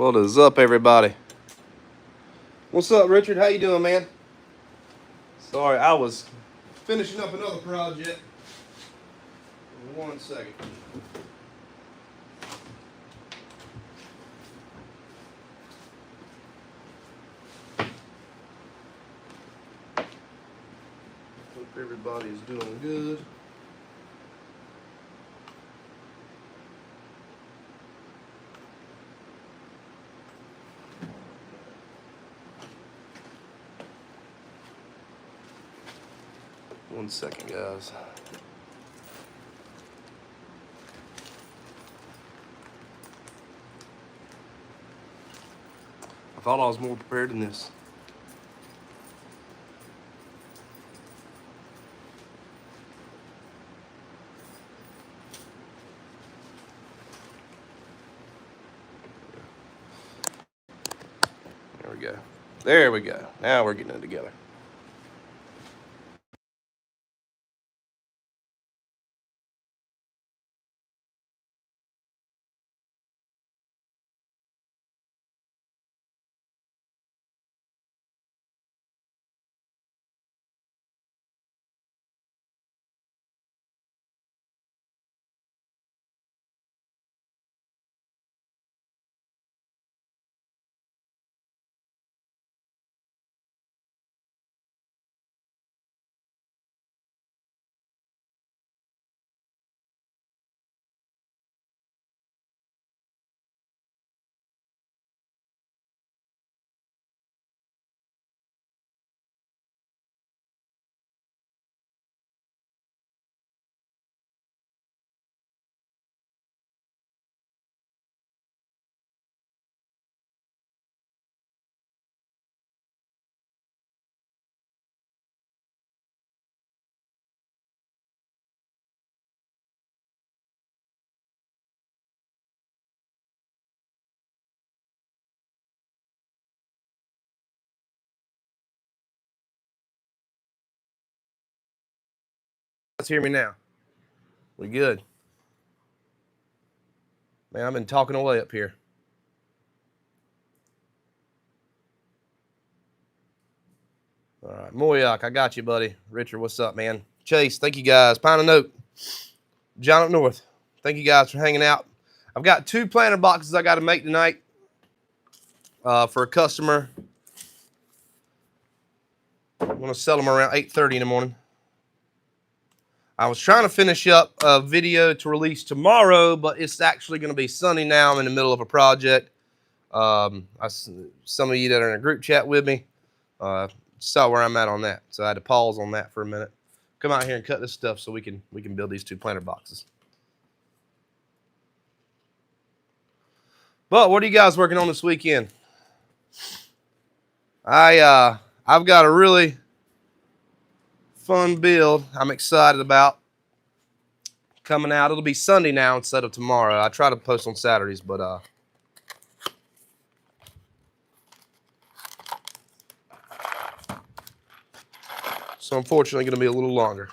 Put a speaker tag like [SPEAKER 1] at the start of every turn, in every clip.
[SPEAKER 1] What is up, everybody? What's up, Richard? How you doing, man? Sorry, I was finishing up another project. 1 second. Hope everybody's doing good. One second, guys. I thought I was more prepared than this. There we go. There we go. Now we're getting it together. Let's hear me now. We good? Man, I've been talking away up here. All right, Moyak, I got you, buddy. Richard, what's up, man? Chase, thank you guys. Pine and Oak, John up north, thank you guys for hanging out. I've got 2 planter boxes I got to make tonight for a customer. I'm going to sell them around 8:30 in the morning. I was trying to finish up a video to release tomorrow, but it's actually going to be Sunday now. I'm in the middle of a project. Some of you that are in a group chat with me saw where I'm at on that, so I had to pause on that for a minute. Come out here and cut this stuff so we can build these 2 planter boxes. But what are you guys working on this weekend? I've got a really fun build I'm excited about coming out. It'll be Sunday now instead of tomorrow. I try to post on Saturdays, but so unfortunately going to be a little longer.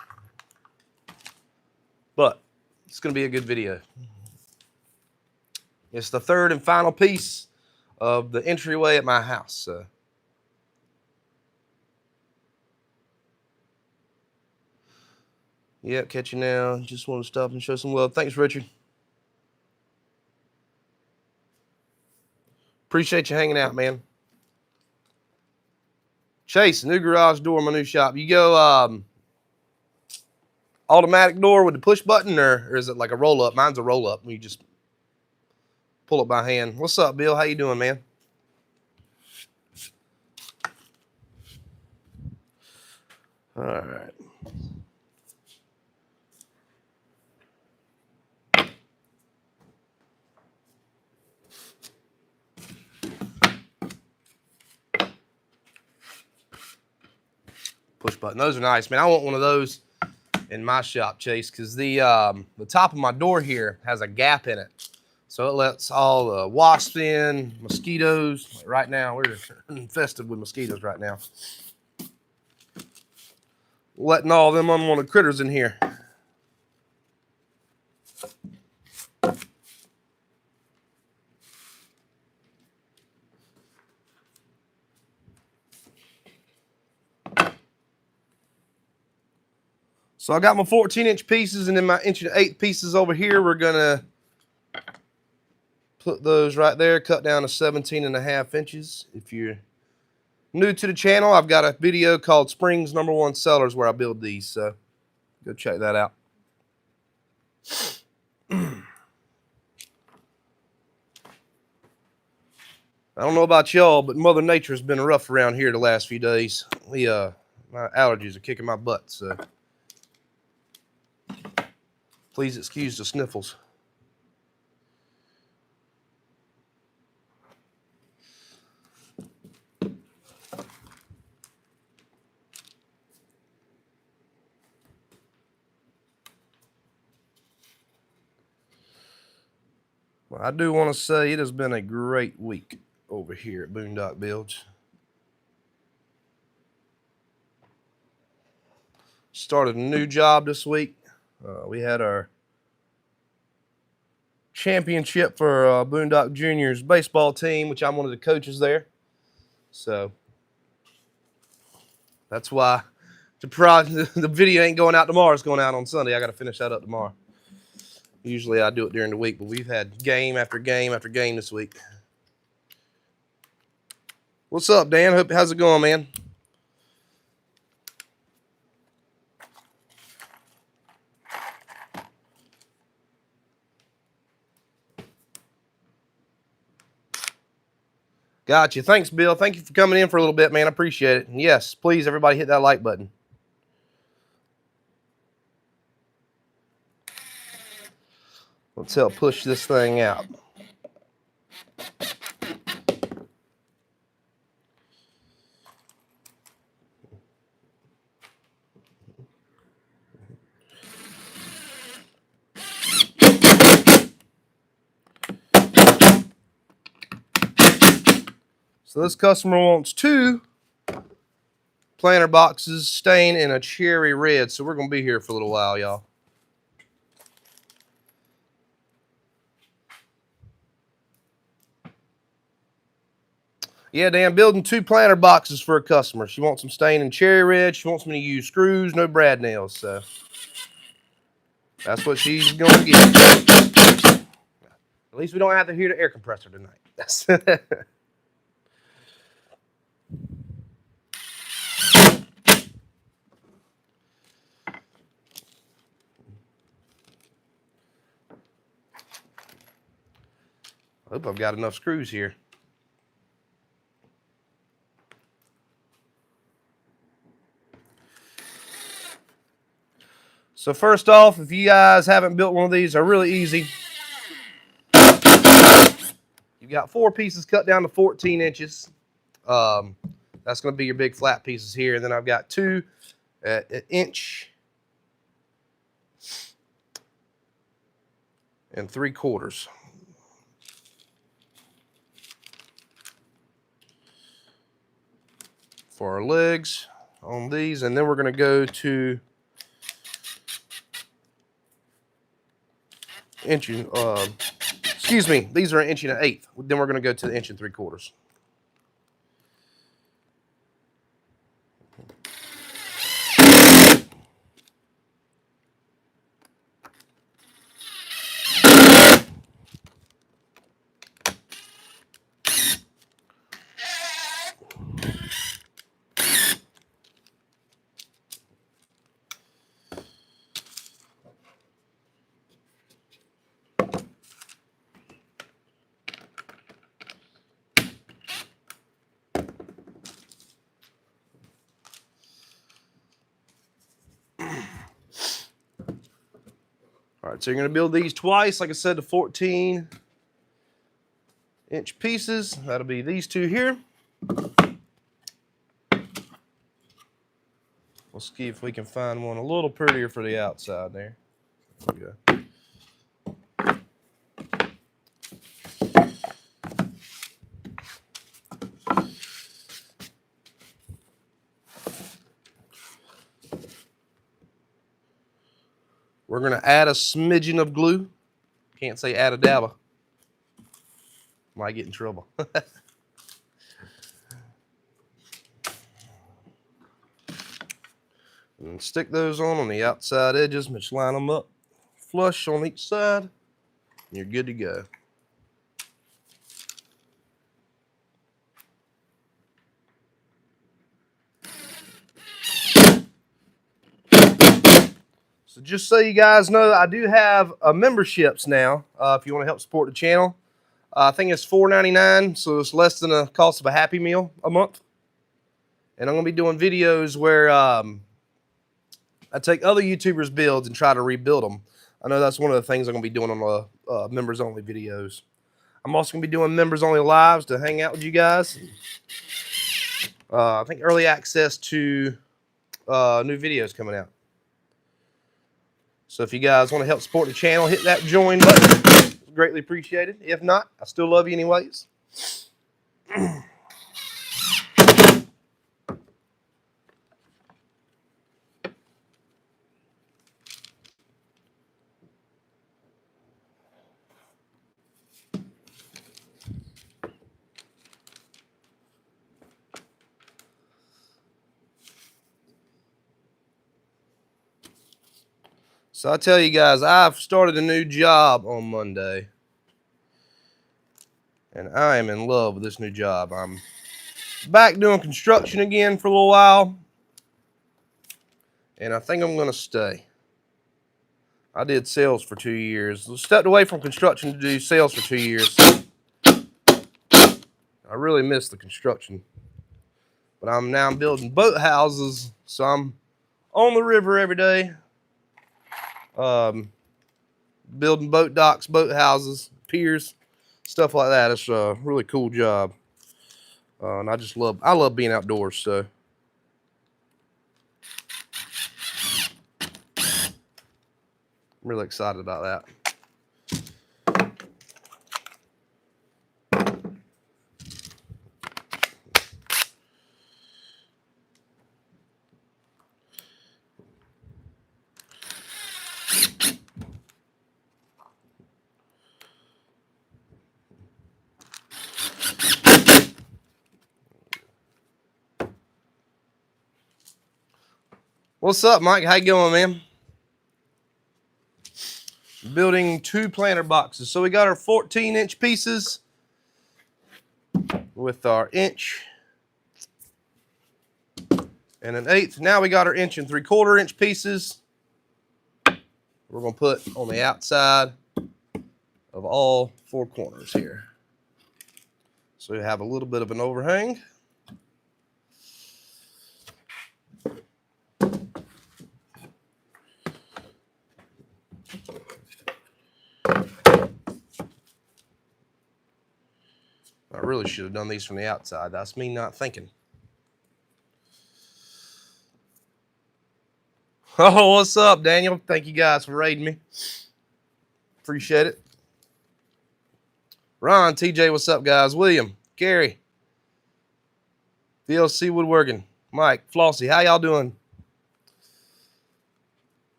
[SPEAKER 1] But it's going to be a good video. It's the 3rd and final piece of the entryway at my house. So. Yep, catch you now. Just want to stop and show some love. Thanks, Richard. Appreciate you hanging out, man. Chase, new garage door, my new shop. You go automatic door with the push button, or is it like a roll-up? Mine's a roll-up. You just pull it by hand. What's up, Bill? How you doing, man? All right. Push button. Those are nice, man. I want one of those in my shop, Chase, because the top of my door here has a gap in it. So it lets all the wasps in, mosquitoes. Like right now, we're infested with mosquitoes right now. Letting all them unwanted critters in here. So I got my 14-inch pieces, and then my 1/8 pieces over here. We're gonna put those right there, cut down to 17.5 inches. If you're new to the channel, I've got a video called Spring's #1 Sellers where I build these, so go check that out. I don't know about y'all, but Mother Nature's been rough around here the last few days. My allergies are kicking my butt, so please excuse the sniffles. Well, I do want to say it has been a great week over here at Boondock Builds. Started a new job this week. We had our championship for Boondock Juniors baseball team, which I'm one of the coaches there. So that's why the video ain't going out tomorrow. It's going out on Sunday. I got to finish that up tomorrow. Usually I do it during the week, but we've had game after game after game this week. What's up, Dan? How's it going, man? Gotcha. Thanks, Bill. Thank you for coming in for a little bit, man. I appreciate it. And yes, please, everybody hit that like button. Let's help push this thing out. So this customer wants 2 planter boxes stained in a cherry red. So we're going to be here for a little while, y'all. Yeah, Dan, building 2 planter boxes for a customer. She wants them stained in cherry red. She wants me to use screws, no brad nails. So that's what she's going to get. At least we don't have to hear the air compressor tonight. I hope I've got enough screws here. So first off, if you guys haven't built one of these, they're really easy. You've got 4 pieces cut down to 14 inches. That's going to be your big flat pieces here. And then I've got 2 at 1 inch and 3/4 for our legs on these. And then we're going to go to inch and, excuse me, these are 1 1/8 inches. Then we're going to go to the 1 3/4 inches. All right, so you're going to build these twice, like I said, to 14-inch pieces. That'll be these 2 here. We'll see if we can find one a little prettier for the outside there. There we go. We're going to add a smidgen of glue. Can't say add a dabba. Might get in trouble. And stick those on the outside edges. Just line them up flush on each side. And you're good to go. So just so you guys know, I do have memberships now. If you want to help support the channel, I think it's $4.99, so it's less than the cost of a Happy Meal a month. And I'm going to be doing videos where I take other YouTubers' builds and try to rebuild them. I know that's one of the things I'm going to be doing on the members-only videos. I'm also going to be doing members-only lives to hang out with you guys. I think early access to new videos coming out. So if you guys want to help support the channel, hit that join button. It's greatly appreciated. If not, I still love you anyways. So I tell you guys, I've started a new job on Monday. And I am in love with this new job. I'm back doing construction again for a little while. And I think I'm going to stay. I did sales for 2 years. Stepped away from construction to do sales for 2 years. I really miss the construction. But I'm now building boat houses. So I'm on the river every day. Building boat docks, boat houses, piers, stuff like that. It's a really cool job. And I love being outdoors, so. I'm really excited about that. What's up, Mike? How you going, man? Building 2 planter boxes. So we got our 14-inch pieces with our inch and an 1/8. Now we got our 1 3/4-inch pieces. We're going to put on the outside of all 4 corners here. So we have a little bit of an overhang. I really should have done these from the outside. That's me not thinking. Oh, what's up, Daniel? Thank you guys for raiding me. Appreciate it. Ron, TJ, what's up, guys? William, Gary, VLC Woodworking, Mike, Flossie, how y'all doing?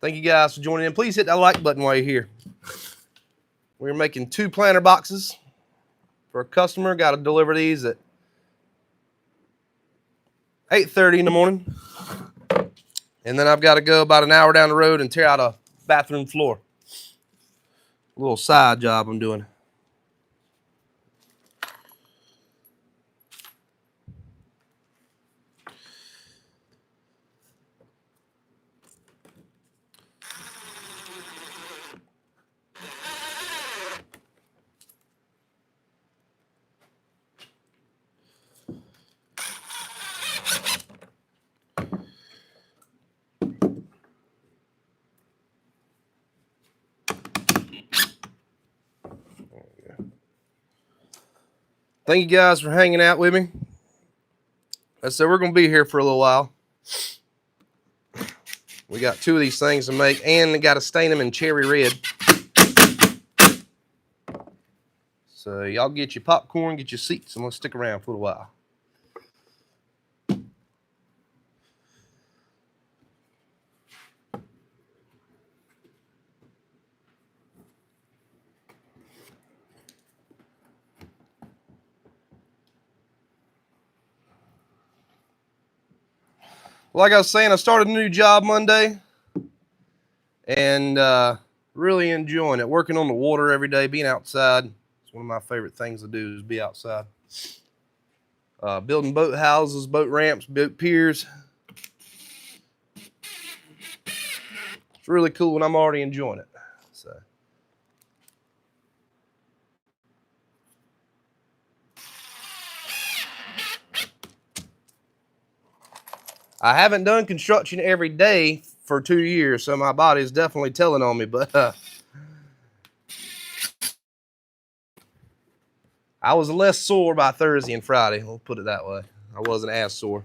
[SPEAKER 1] Thank you guys for joining in. Please hit that like button while you're here. We're making 2 planter boxes for a customer. Got to deliver these at 8:30 in the morning. And then I've got to go about an hour down the road and tear out a bathroom floor. A little side job I'm doing. Thank you guys for hanging out with me. I said we're going to be here for a little while. We got 2 of these things to make, and we got to stain them in cherry red. So y'all get your popcorn, get your seats, and let's stick around for a while. Like I was saying, I started a new job Monday, and really enjoying it. Working on the water every day, being outside. It's one of my favorite things to do is be outside. Building boat houses, boat ramps, boat piers. It's really cool, and I'm already enjoying it. So. I haven't done construction every day for 2 years, so my body is definitely telling on me, but I was less sore by Thursday and Friday. We'll put it that way. I wasn't as sore.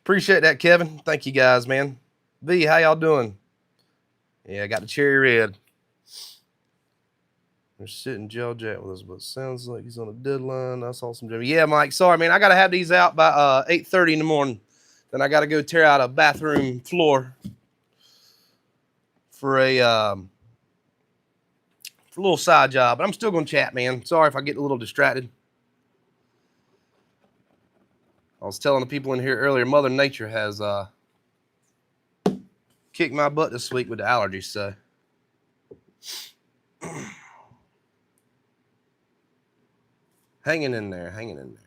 [SPEAKER 1] Appreciate that, Kevin. Thank you guys, man. V, how y'all doing? Yeah, I got the cherry red. They're sitting Gel Jack with us, but sounds like he's on a deadline. I saw some. Yeah, Mike. Sorry, man. I got to have these out by 8:30 in the morning. Then I got to go tear out a bathroom floor for a little side job. But I'm still going to chat, man. Sorry if I get a little distracted. I was telling the people in here earlier, Mother Nature has kicked my butt this week with the allergies. So. Hanging in there, hanging in there.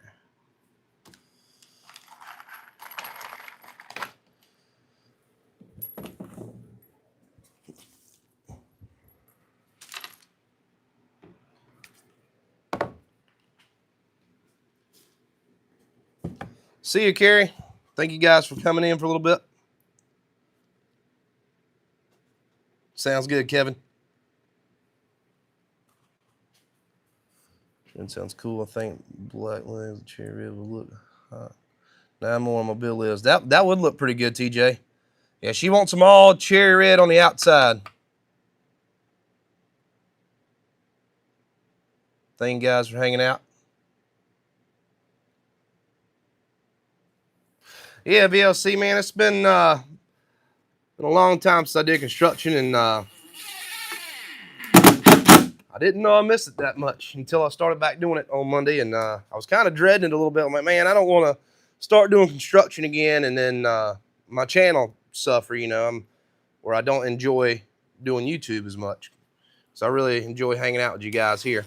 [SPEAKER 1] See you, Carrie. Thank you guys for coming in for a little bit. Sounds good, Kevin. That sounds cool. I think black lens, cherry red will look hot. 9 more on my bill list. That would look pretty good, TJ. Yeah, she wants them all cherry red on the outside. Thank you guys for hanging out. Yeah, VLC, man, it's been a long time since I did construction, and I didn't know I missed it that much until I started back doing it on Monday, and I was kind of dreading it a little bit. I'm like, man, I don't want to start doing construction again, and then my channel suffer, where I don't enjoy doing YouTube as much. So I really enjoy hanging out with you guys here.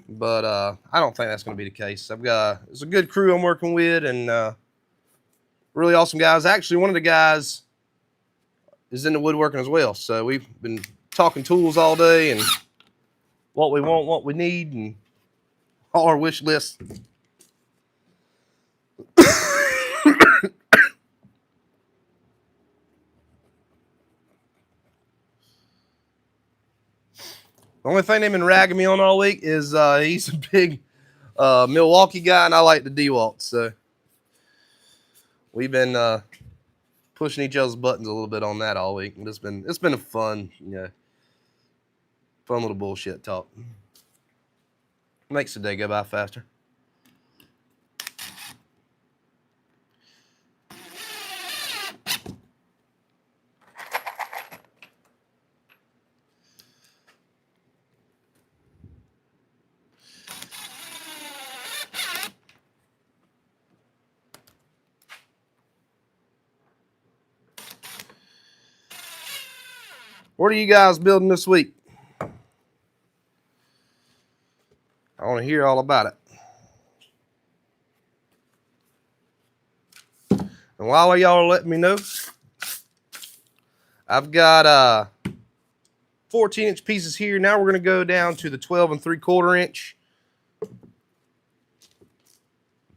[SPEAKER 1] But I don't think that's going to be the case. It's a good crew I'm working with, and really awesome guys. Actually, one of the guys is into woodworking as well. So we've been talking tools all day and what we want, what we need, and all our wish lists. The only thing they've been ragging me on all week is he's a big Milwaukee guy, and I like the DeWalt. So we've been pushing each other's buttons a little bit on that all week. And it's been a fun, fun little bullshit talk. Makes the day go by faster. What are you guys building this week? I want to hear all about it. And while y'all are letting me know, I've got 14-inch pieces here. Now we're going to go down to the 12 3/4 inch.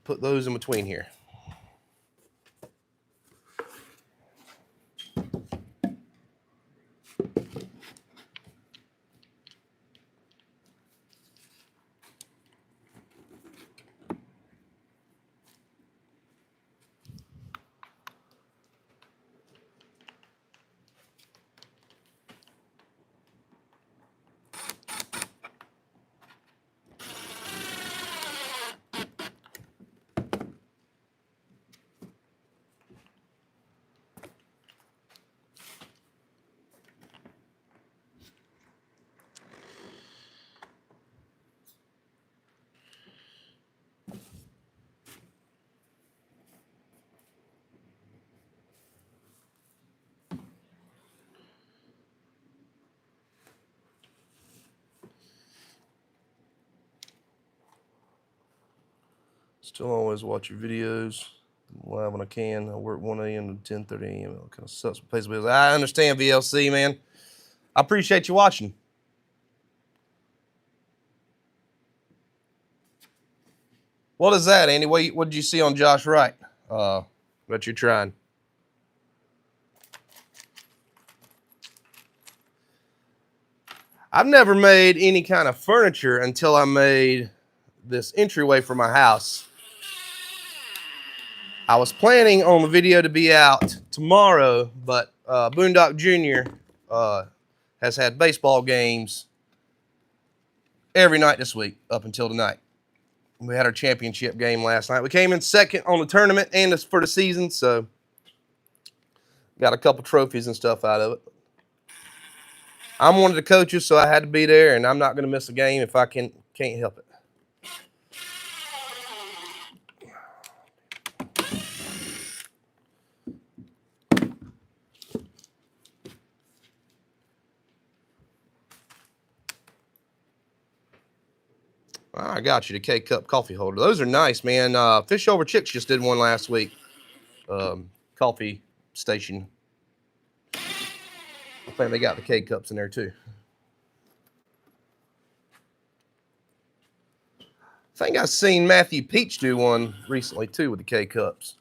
[SPEAKER 1] Put those in between here. Still always watch your videos live when I can. I work 1 a.m. to 10:30 a.m. It kind of sucks. Pays the bills. I understand, VLC, man. I appreciate you watching. What is that, Andy? What did you see on Josh Wright that you're trying? I've never made any kind of furniture until I made this entryway for my house. I was planning on the video to be out tomorrow, but Boondock Jr. Has had baseball games every night this week up until tonight. We had our championship game last night. We came in second on the tournament and for the season, so got a couple trophies and stuff out of it. I'm one of the coaches, so I had to be there, and I'm not going to miss a game if I can't help it. I got you the K-Cup coffee holder. Those are nice, man. Fish Over Chicks just did one last week. Coffee station. I think they got the K-Cups in there too. I think I've seen Matthew Peach do one recently too with the K-Cups.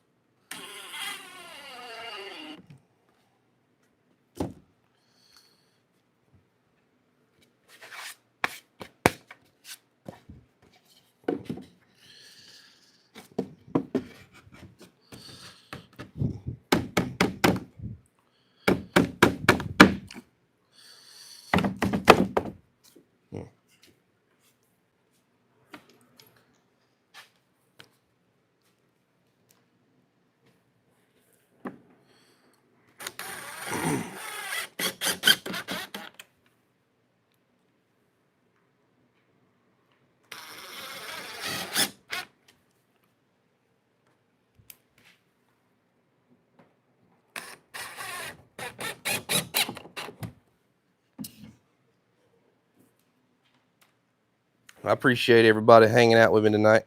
[SPEAKER 1] I appreciate everybody hanging out with me tonight.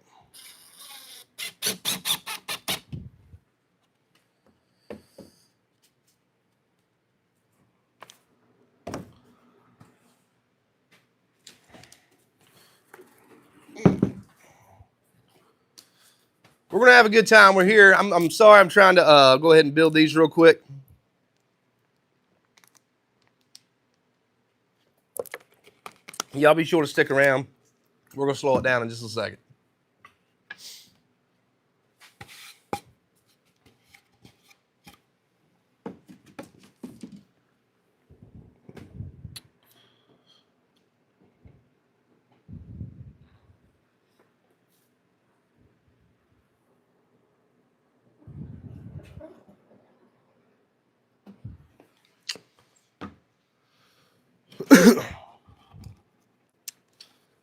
[SPEAKER 1] We're going to have a good time. We're here. I'm sorry. I'm trying to go ahead and build these real quick. Y'all be sure to stick around. We're going to slow it down in just a second.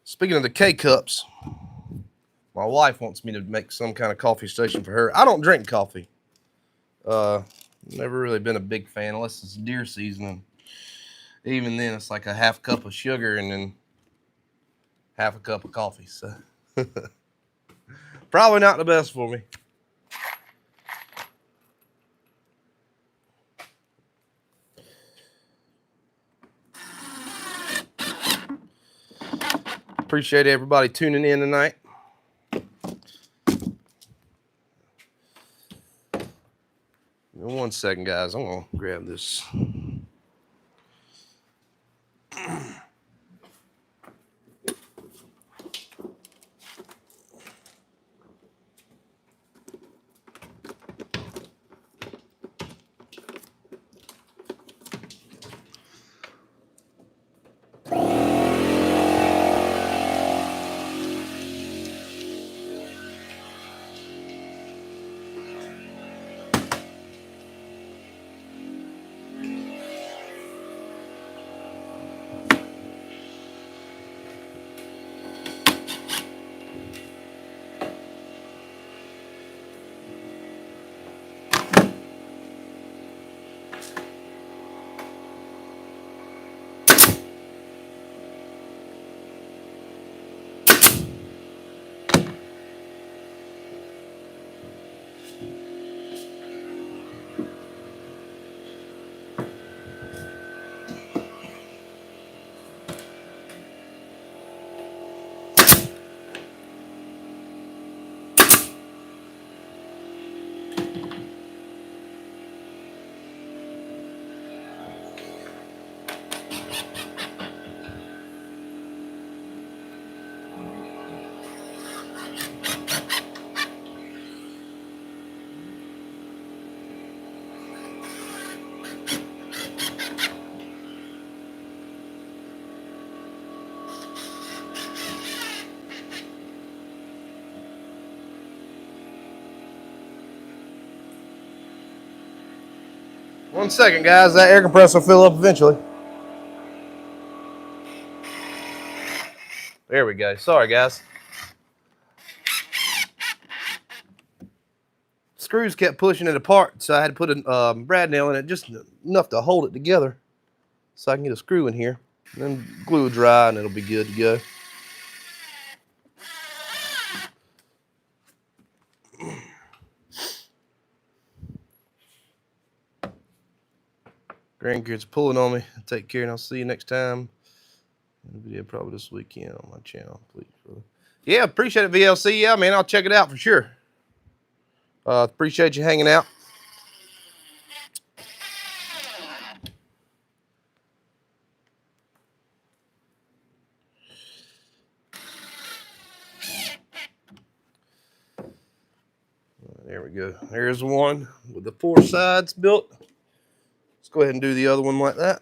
[SPEAKER 1] Speaking of the K-Cups, my wife wants me to make some kind of coffee station for her. I don't drink coffee. Never really been a big fan unless it's deer season. And even then, it's like a half cup of sugar and then half a cup of coffee. So probably not the best for me. Appreciate everybody tuning in tonight. One second, guys. I'm going to grab this. 1 second, guys. That air compressor will fill up eventually. There we go. Sorry, guys. Screws kept pushing it apart, so I had to put a brad nail in it, just enough to hold it together, so I can get a screw in here. And then glue it dry, and it'll be good to go. Grandkids pulling on me. Take care, and I'll see you next time. Video probably this weekend on my channel, please. Yeah, appreciate it, VLC. Yeah, man, I'll check it out for sure. Appreciate you hanging out. There we go. There's one with the 4 sides built. Let's go ahead and do the other one like that.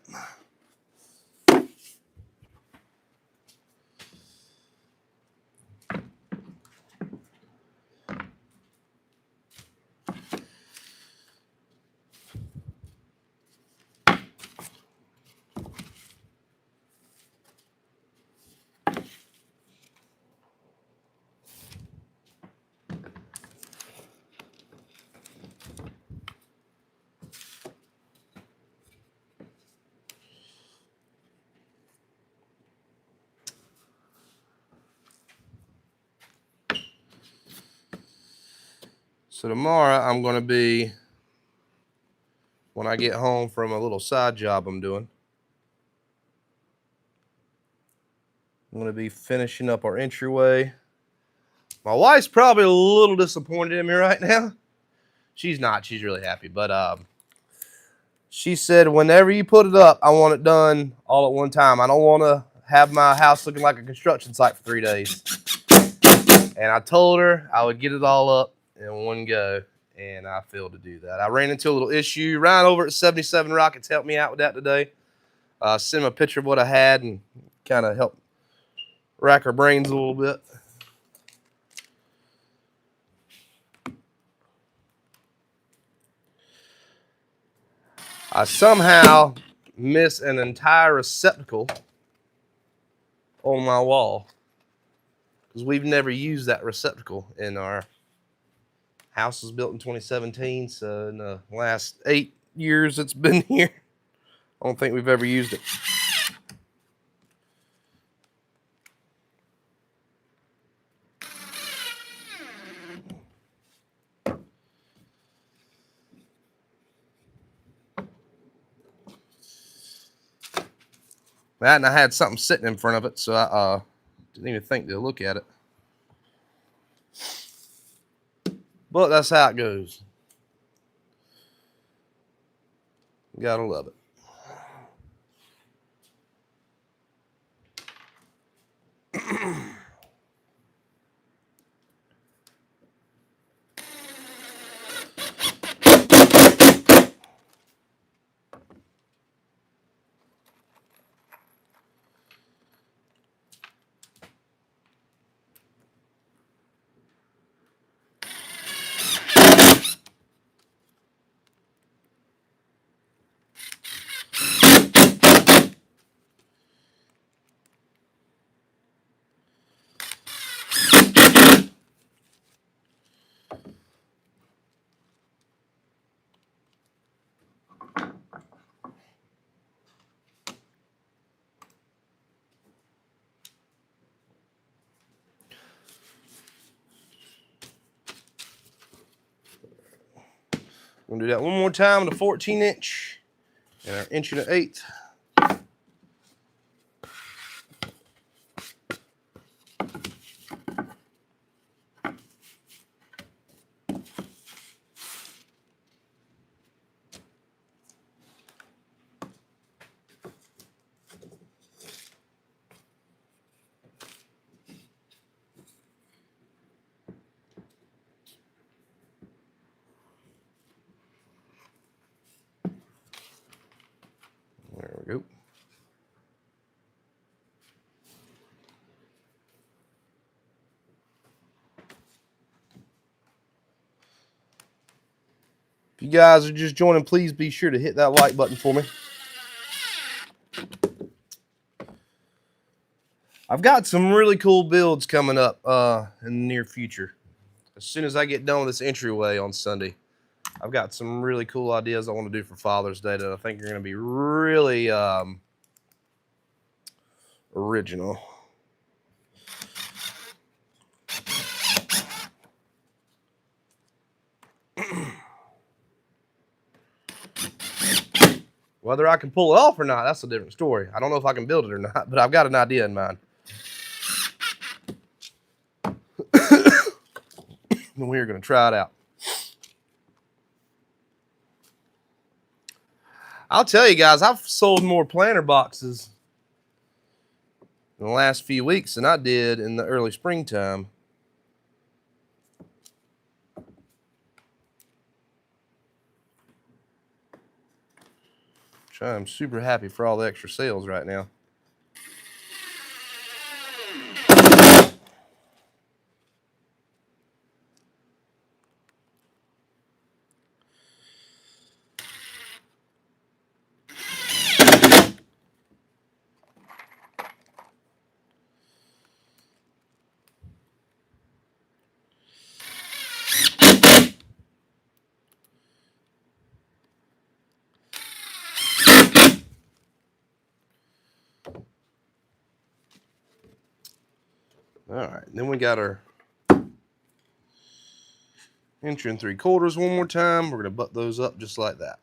[SPEAKER 1] So tomorrow I'm going to be, when I get home from a little side job I'm doing, I'm going to be finishing up our entryway. My wife's probably a little disappointed in me right now. She's not. She's really happy. But she said, whenever you put it up, I want it done all at one time. I don't want to have my house looking like a construction site for 3 days. And I told her I would get it all up in one go, and I failed to do that. I ran into a little issue. Ryan over at 77 Rockets helped me out with that today. Sent him a picture of what I had and kind of helped rack our brains a little bit. I somehow missed an entire receptacle on my wall because we've never used that receptacle in our house. Was built in 2017, so in the last 8 years it's been here, I don't think we've ever used it. That, and I had something sitting in front of it, so I didn't even think to look at it. But that's how it goes. Gotta love it. We're gonna do that one more time with a 14-inch and our 1 1/8. There we go. If you guys are just joining, please be sure to hit that like button for me. I've got some really cool builds coming up in the near future. As soon as I get done with this entryway on Sunday, I've got some really cool ideas I want to do for Father's Day that I think are going to be really original. Whether I can pull it off or not, that's a different story. I don't know if I can build it or not, but I've got an idea in mind. And we're going to try it out. I'll tell you guys, I've sold more planter boxes in the last few weeks than I did in the early springtime. Which I'm super happy for all the extra sales right now. All right, then we got our 1 3/4 one more time. We're going to butt those up just like that.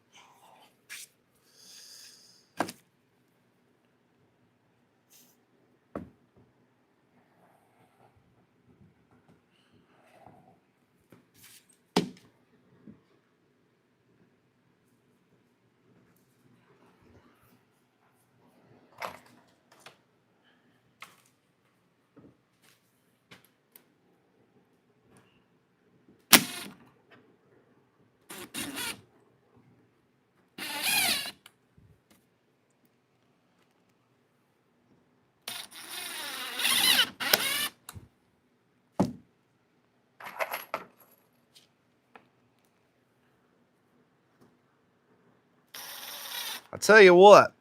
[SPEAKER 1] I tell you what,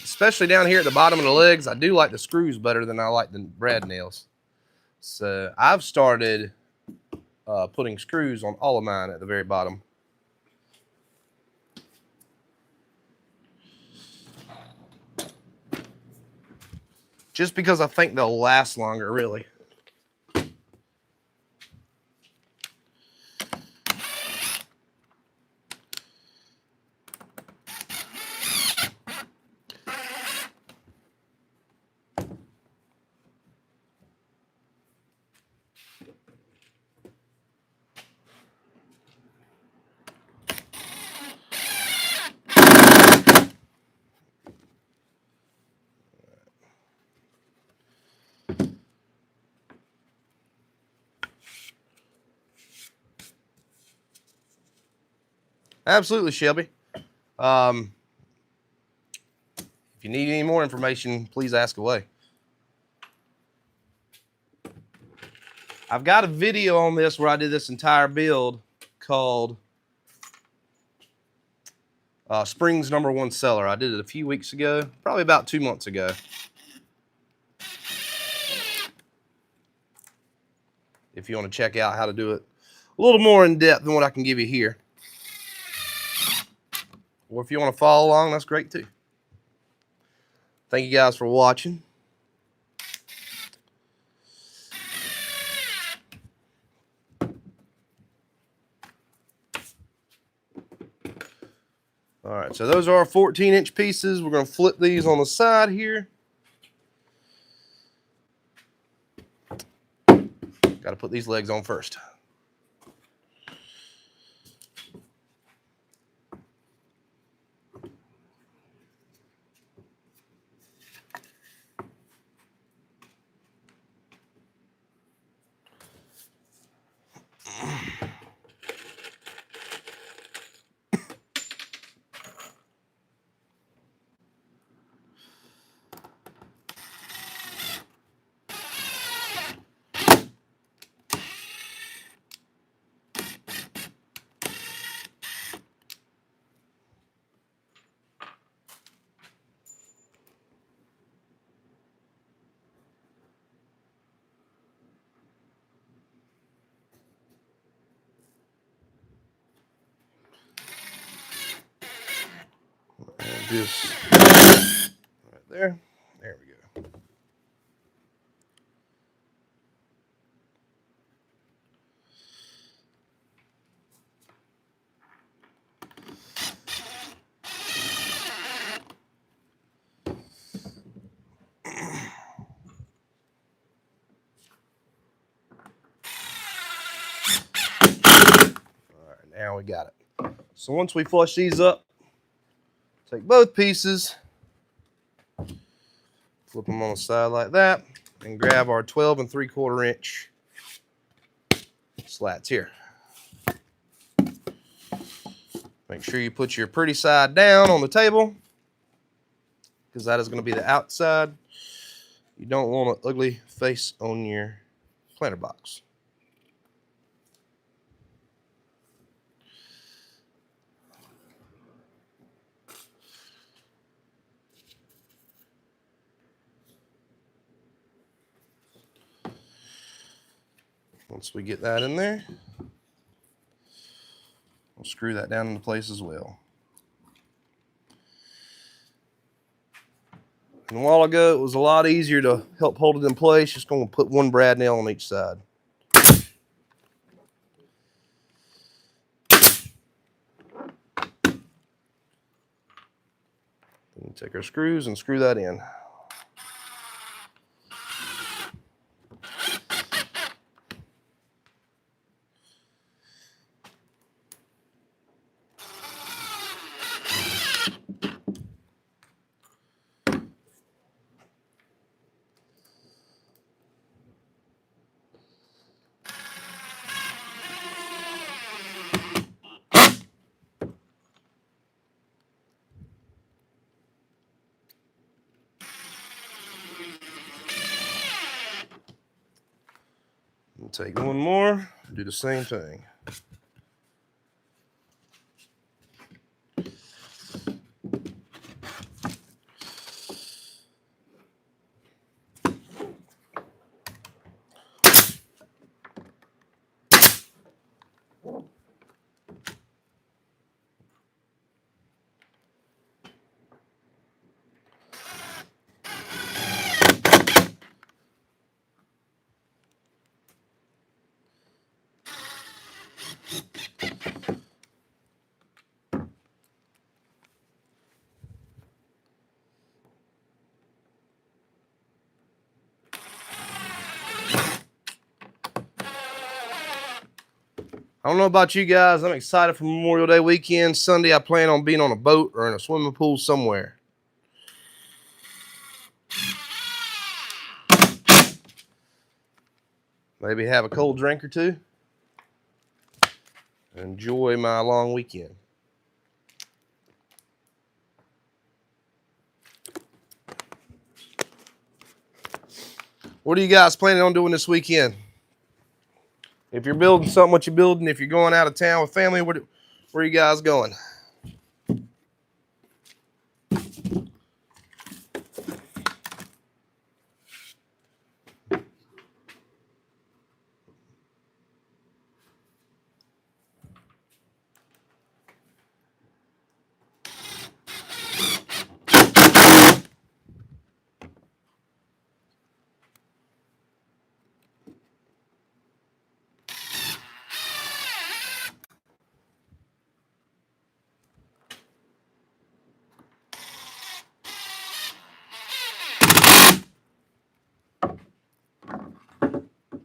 [SPEAKER 1] especially down here at the bottom of the legs, I do like the screws better than I like the brad nails. So I've started putting screws on all of mine at the very bottom. Just because I think they'll last longer, really. Absolutely, Shelby. If you need any more information, please ask away. I've got a video on this where I did this entire build called Spring's #1 Seller. I did it a few weeks ago, probably about 2 months ago. If you want to check out how to do it a little more in depth than what I can give you here. Or if you want to follow along, that's great too. Thank you guys for watching. All right, so those are our 14-inch pieces. We're going to flip these on the side here. Got to put these legs on first. this right there. There we go. All right, now we got it. So once we flush these up, take both pieces, flip them on the side like that, and grab our 12 3/4 inch slats here. Make sure you put your pretty side down on the table, because that is going to be the outside. You don't want an ugly face on your planter box. Once we get that in there, we'll screw that down into place as well. And a while ago, it was a lot easier to help hold it in place. Just going to put one brad nail on each side. And take our screws and screw that in. And take one more, do the same thing. I don't know about you guys. I'm excited for Memorial Day weekend. Sunday, I plan on being on a boat or in a swimming pool somewhere. Maybe have a cold drink or two. Enjoy my long weekend. What are you guys planning on doing this weekend? If you're building something, what you're building. If you're going out of town with family, where are you guys going?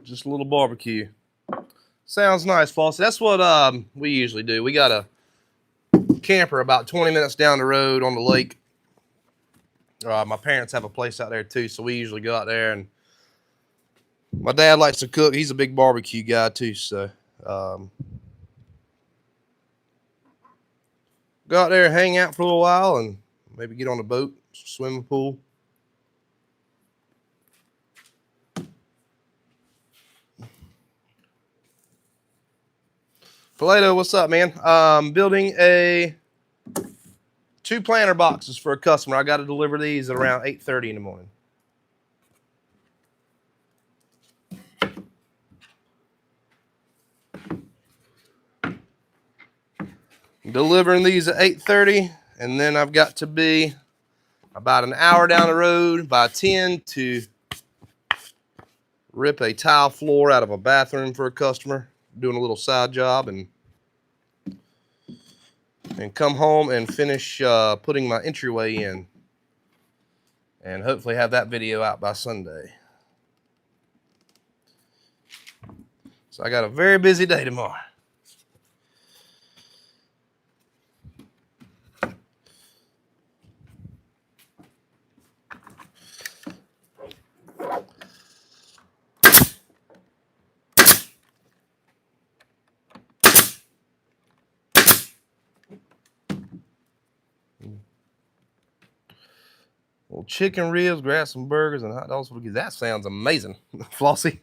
[SPEAKER 1] Just a little barbecue. Sounds nice, Fossey. That's what we usually do. We got a camper about 20 minutes down the road on the lake. My parents have a place out there too, so we usually go out there. And my dad likes to cook. He's a big barbecue guy too, so go out there and hang out for a little while, and maybe get on a boat, swimming pool. Paleto, what's up, man? Building 2 planter boxes for a customer. I got to deliver these at around 8:30 in the morning. Delivering these at 8:30, And then I've got to be about an hour down the road by 10 to rip a tile floor out of a bathroom for a customer, doing a little side job, and come home and finish putting my entryway in, and hopefully have that video out by Sunday. So I got a very busy day tomorrow. Well, chicken ribs, grab some burgers, and hot dogs. That sounds amazing, Flossie.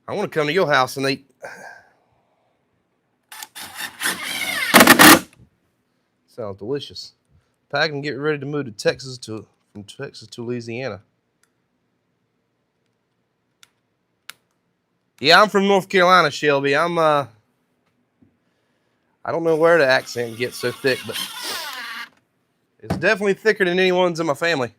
[SPEAKER 1] I want to come to your house and eat. Sounds delicious. Pack and get ready to move to Texas from Texas to Louisiana. Yeah, I'm from North Carolina, Shelby. I don't know where the accent gets so thick, but it's definitely thicker than anyone's in my family.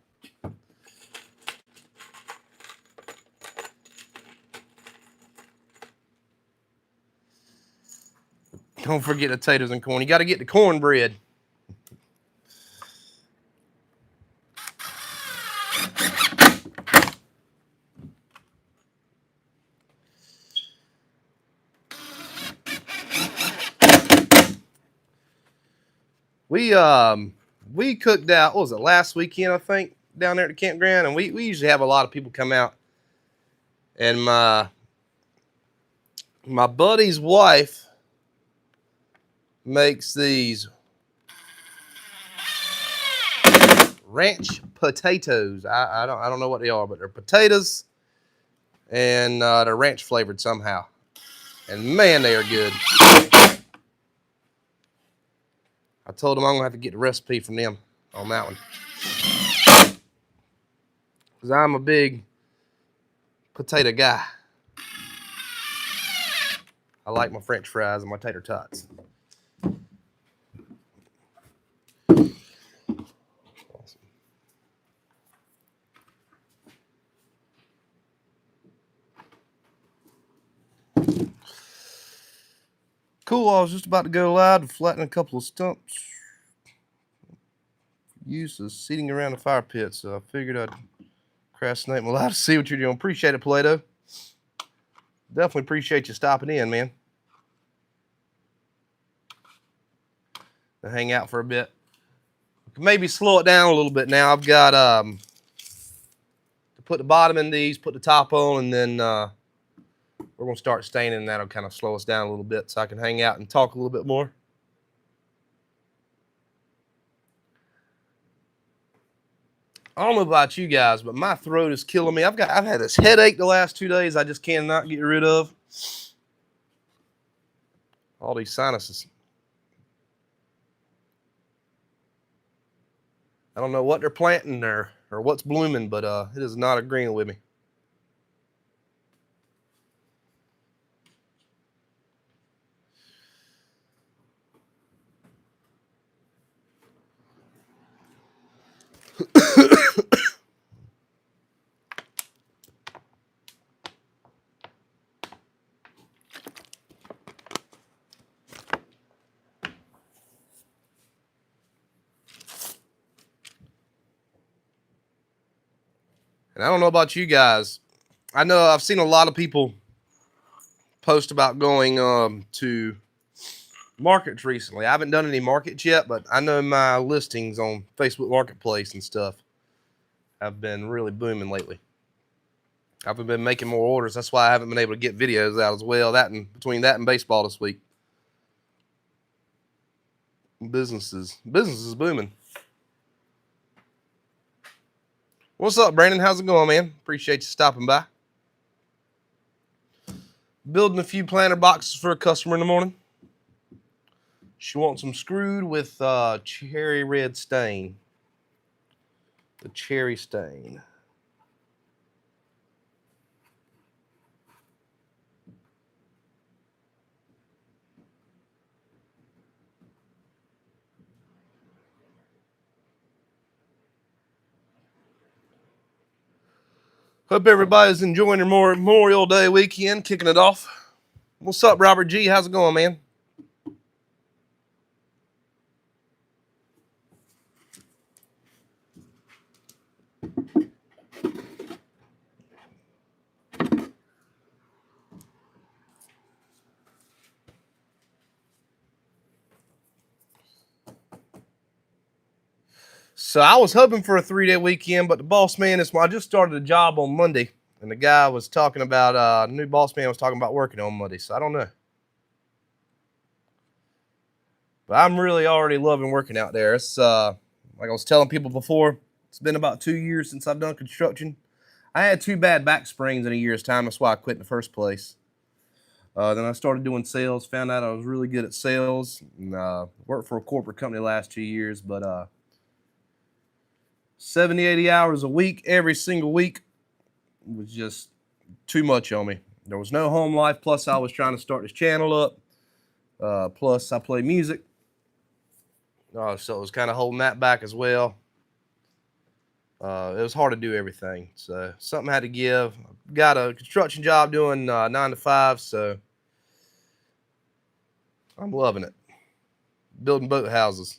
[SPEAKER 1] Don't forget the potatoes and corn. You got to get the cornbread. We cooked out, what was it, last weekend, I think, down there at the campground, and we usually have a lot of people come out. And my buddy's wife makes these ranch potatoes. I don't know what they are, but they're potatoes, and they're ranch flavored somehow. And man, they are good. I told them I'm gonna have to get the recipe from them on that one, because I'm a big potato guy. I like my French fries and my tater tots. Awesome. Cool, I was just about to go live to flatten a couple of stumps. Use of seating around the fire pit, so I figured I'd procrastinate my life to see what you're doing. Appreciate it, Plato. Definitely appreciate you stopping in, man. To hang out for a bit. Maybe slow it down a little bit now. I've got to put the bottom in these, put the top on, and then we're going to start staining, and that'll kind of slow us down a little bit so I can hang out and talk a little bit more. I don't know about you guys, but my throat is killing me. I've had this headache the last 2 days I just cannot get rid of. All these sinuses. I don't know what they're planting or what's blooming, but it is not agreeing with me. And I don't know about you guys. I know I've seen a lot of people post about going to markets recently. I haven't done any markets yet, but I know my listings on Facebook Marketplace and stuff have been really booming lately. I've been making more orders. That's why I haven't been able to get videos out as well. Between that and baseball this week. Business is booming. What's up, Brandon? How's it going, man? Appreciate you stopping by. Building a few planter boxes for a customer in the morning. She wants them screwed with cherry red stain. The cherry stain. Hope everybody's enjoying their Memorial Day weekend, kicking it off. What's up, Robert G? How's it going, man? So I was hoping for a 3-day weekend, but the boss man I just started a job on Monday, and the guy was talking about new boss man was talking about working on Monday. So I don't know, but I'm really already loving working out there. It's like I was telling people before, it's been about 2 years since I've done construction. I had 2 bad back sprains in a year's time. That's why I quit in the first place. Then I started doing sales, found out I was really good at sales, and worked for a corporate company the last 2 years, but 70, 80 hours a week, every single week, was just too much on me. There was no home life, plus I was trying to start this channel up, plus I play music, so it was kind of holding that back as well. It was hard to do everything, so something had to give. Got a construction job doing 9 to 5, so I'm loving it. Building boat houses.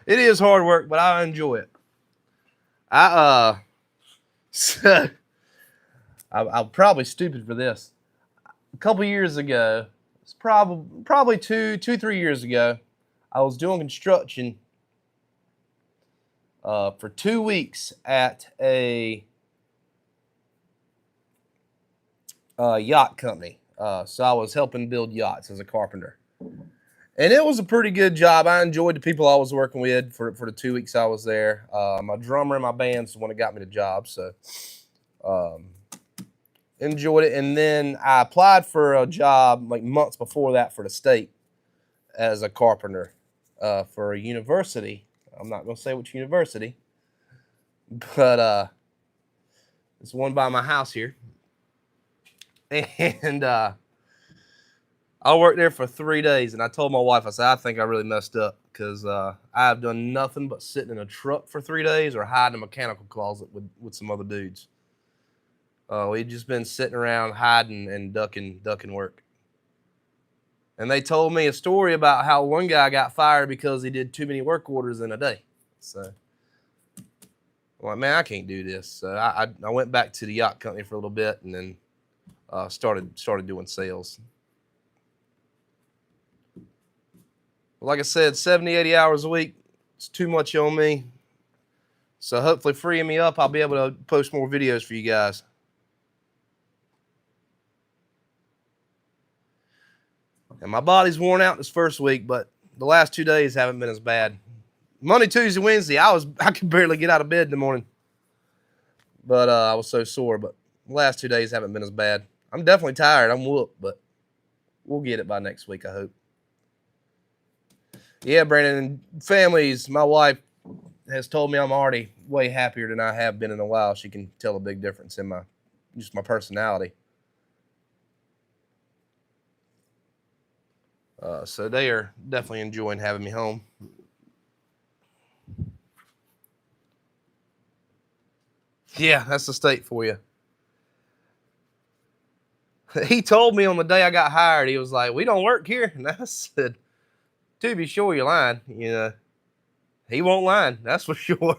[SPEAKER 1] It is hard work, but I enjoy it. So I'm probably stupid for this. A couple years ago, it's probably 3 years ago, I was doing construction for 2 weeks at a yacht company. So I was helping build yachts as a carpenter. And it was a pretty good job. I enjoyed the people I was working with for the 2 weeks I was there. My drummer in my band's the one that got me the job, so enjoyed it. And then I applied for a job like months before that for the state as a carpenter for a university. I'm not going to say which university, but it's one by my house here. And I worked there for 3 days, and I told my wife, I said, I think I really messed up because I've done nothing but sitting in a truck for 3 days or hiding in a mechanical closet with some other dudes. We'd just been sitting around hiding and ducking work. And they told me a story about how one guy got fired because he did too many work orders in a day. So I'm like, man, I can't do this. So I went back to the yacht company for a little bit, and then started doing sales. Like I said, 70, 80 hours a week, it's too much on me. So hopefully freeing me up, I'll be able to post more videos for you guys. And my body's worn out this first week, but the last 2 days haven't been as bad. Monday, Tuesday, Wednesday, I could barely get out of bed in the morning. But I was so sore, but the last 2 days haven't been as bad. I'm definitely tired. I'm whooped, but we'll get it by next week, I hope. Yeah, Brandon, families, my wife has told me I'm already way happier than I have been in a while. She can tell a big difference in my personality. So they are definitely enjoying having me home. Yeah, that's the state for you. He told me on the day I got hired, he was like, we don't work here. And I said, to be sure, you're lying. You know, he won't lie. That's for sure.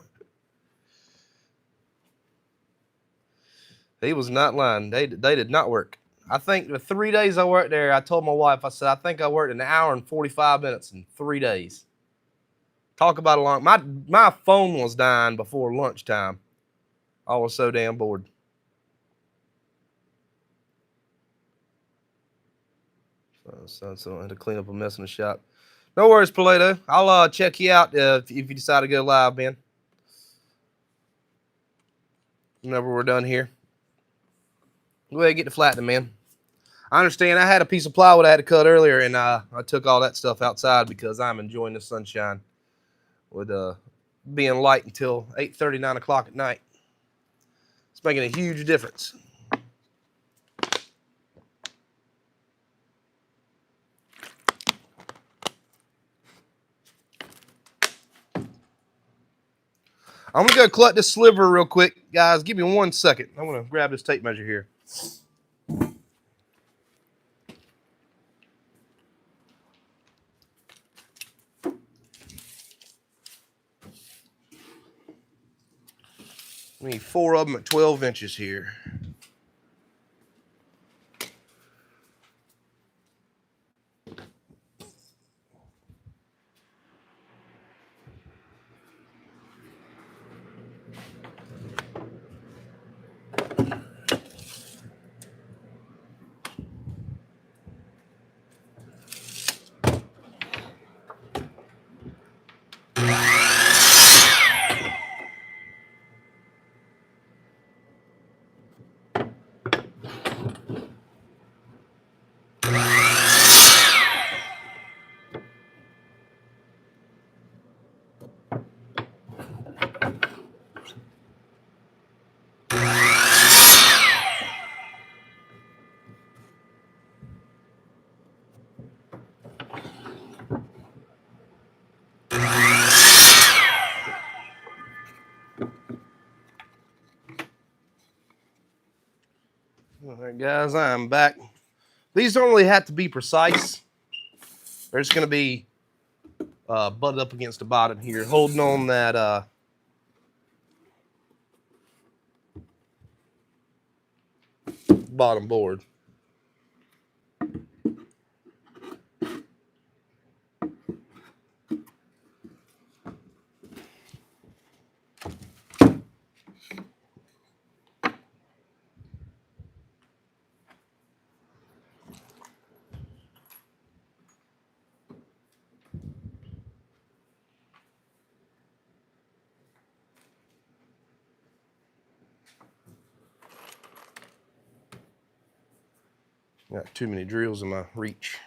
[SPEAKER 1] He was not lying. They did not work. I think the 3 days I worked there, I told my wife, I said, I think I worked an hour and 45 minutes in 3 days. Talk about a long, my phone was dying before lunchtime. I was so damn bored. So I had to clean up a mess in the shop. No worries, Paleto. I'll check you out if you decide to go live, Ben. Whenever we're done here. Go ahead and get the flattening, man. I understand I had a piece of plywood I had to cut earlier, and I took all that stuff outside because I'm enjoying the sunshine with being light until 8:30, 9 o'clock at night. It's making a huge difference. I'm gonna go collect this sliver real quick, guys. Give me 1 second. I'm gonna grab this tape measure here. We need 4 of them at 12 inches here. All right, guys, I'm back. These don't really have to be precise. They're just going to be butted up against the bottom here, holding on that bottom board. Got too many drills in my reach.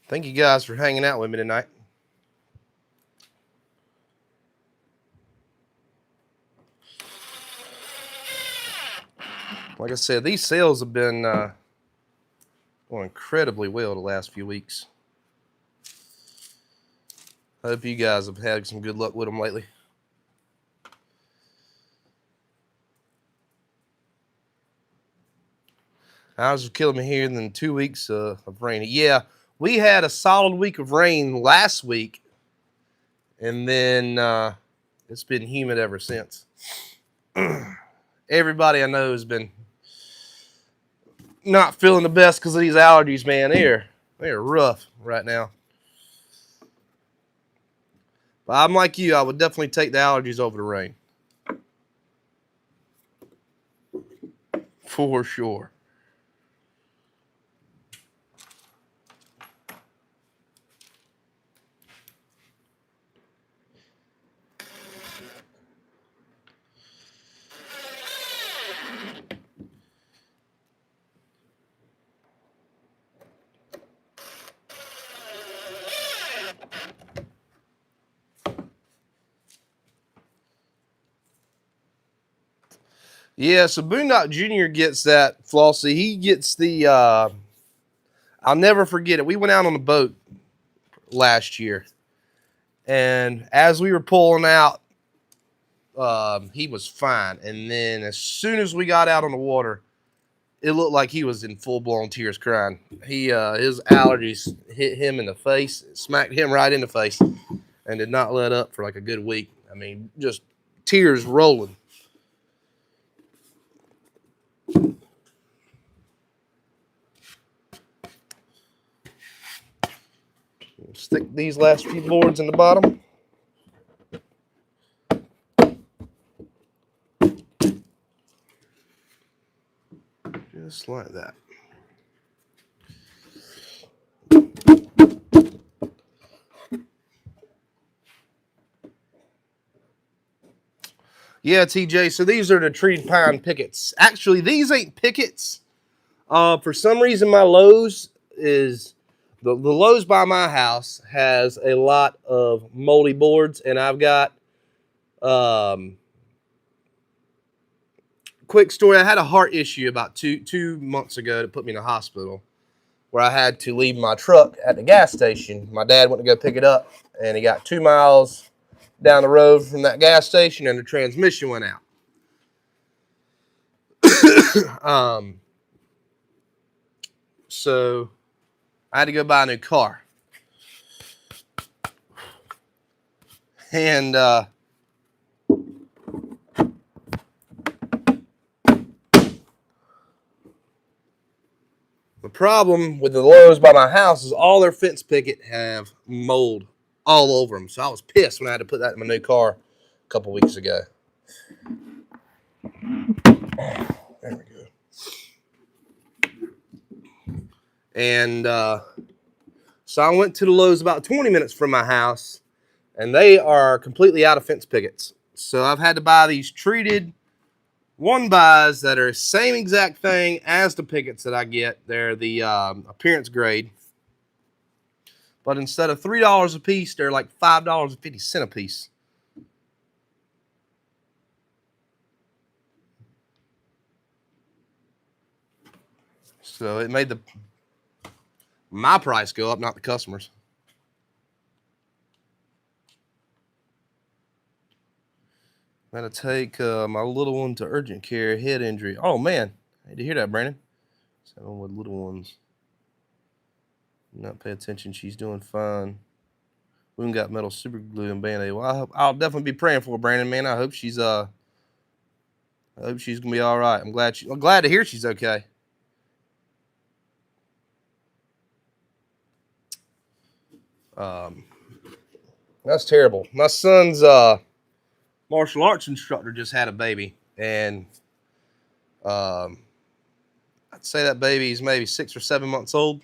[SPEAKER 1] Thank you guys for hanging out with me tonight. Like I said, these sales have been going incredibly well the last few weeks. I hope you guys have had some good luck with them lately. Ours are killing me here than 2 weeks of rain. Yeah, we had a solid week of rain last week, and then it's been humid ever since. Everybody I know has been not feeling the best because of these allergies, man. They're rough right now. But I'm like you, I would definitely take the allergies over the rain. For sure. Yeah, so Boondock Jr. gets that, Flossie. He gets the, I'll never forget it. We went out on a boat last year, and as we were pulling out, he was fine. And then as soon as we got out on the water, it looked like he was in full-blown tears crying. His allergies hit him in the face, smacked him right in the face, and did not let up for like a good week. I mean, just tears rolling. Stick these last few boards in the bottom. Just like that. Yeah, TJ, so these are the treed pine pickets. Actually, these ain't pickets. For some reason, my Lowe's is the Lowe's by my house has a lot of moldy boards, and I've got quick story. I had a heart issue about two months ago that put me in the hospital, where I had to leave my truck at the gas station. My dad went to go pick it up, and he got 2 miles down the road from that gas station, and the transmission went out. So I had to go buy a new car. And the problem with the Lowe's by my house is all their fence picket have mold all over them. So I was pissed when I had to put that in my new car a couple weeks ago. There we go. And so I went to the Lowe's about 20 minutes from my house, and they are completely out of fence pickets. So I've had to buy these treated one buys that are the same exact thing as the pickets that I get. They're the appearance grade. But instead of $3 a piece, they're like $5.50 a piece. So it made my price go up, not the customers. I'm going to take my little one to urgent care, head injury. Oh, man. I had to hear that, Brandon. Someone with little ones. Not pay attention. She's doing fine. Wound got metal super glue and Band-Aid. Well, I'll definitely be praying for her, Brandon, man. I hope she's gonna be all right. I'm glad to hear she's okay. That's terrible. My son's martial arts instructor just had a baby, and I'd say that baby's maybe 6 or 7 months old,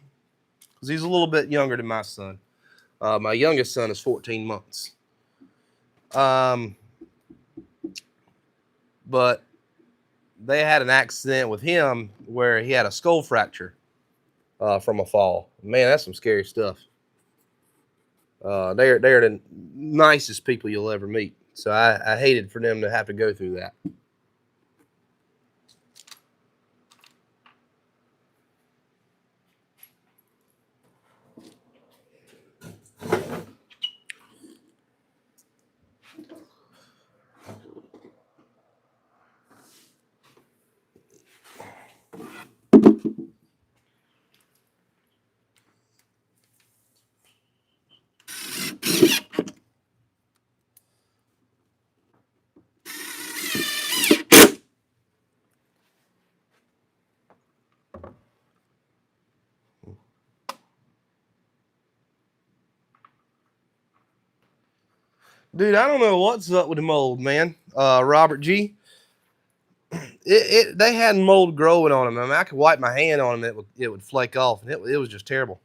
[SPEAKER 1] because he's a little bit younger than my son. My youngest son is 14 months. But they had an accident with him where he had a skull fracture from a fall. Man, that's some scary stuff. They're the nicest people you'll ever meet. So I hated for them to have to go through that. Dude, I don't know what's up with the mold, man. Robert G. They had mold growing on them. I mean, I could wipe my hand on them, it would flake off, and it was just terrible.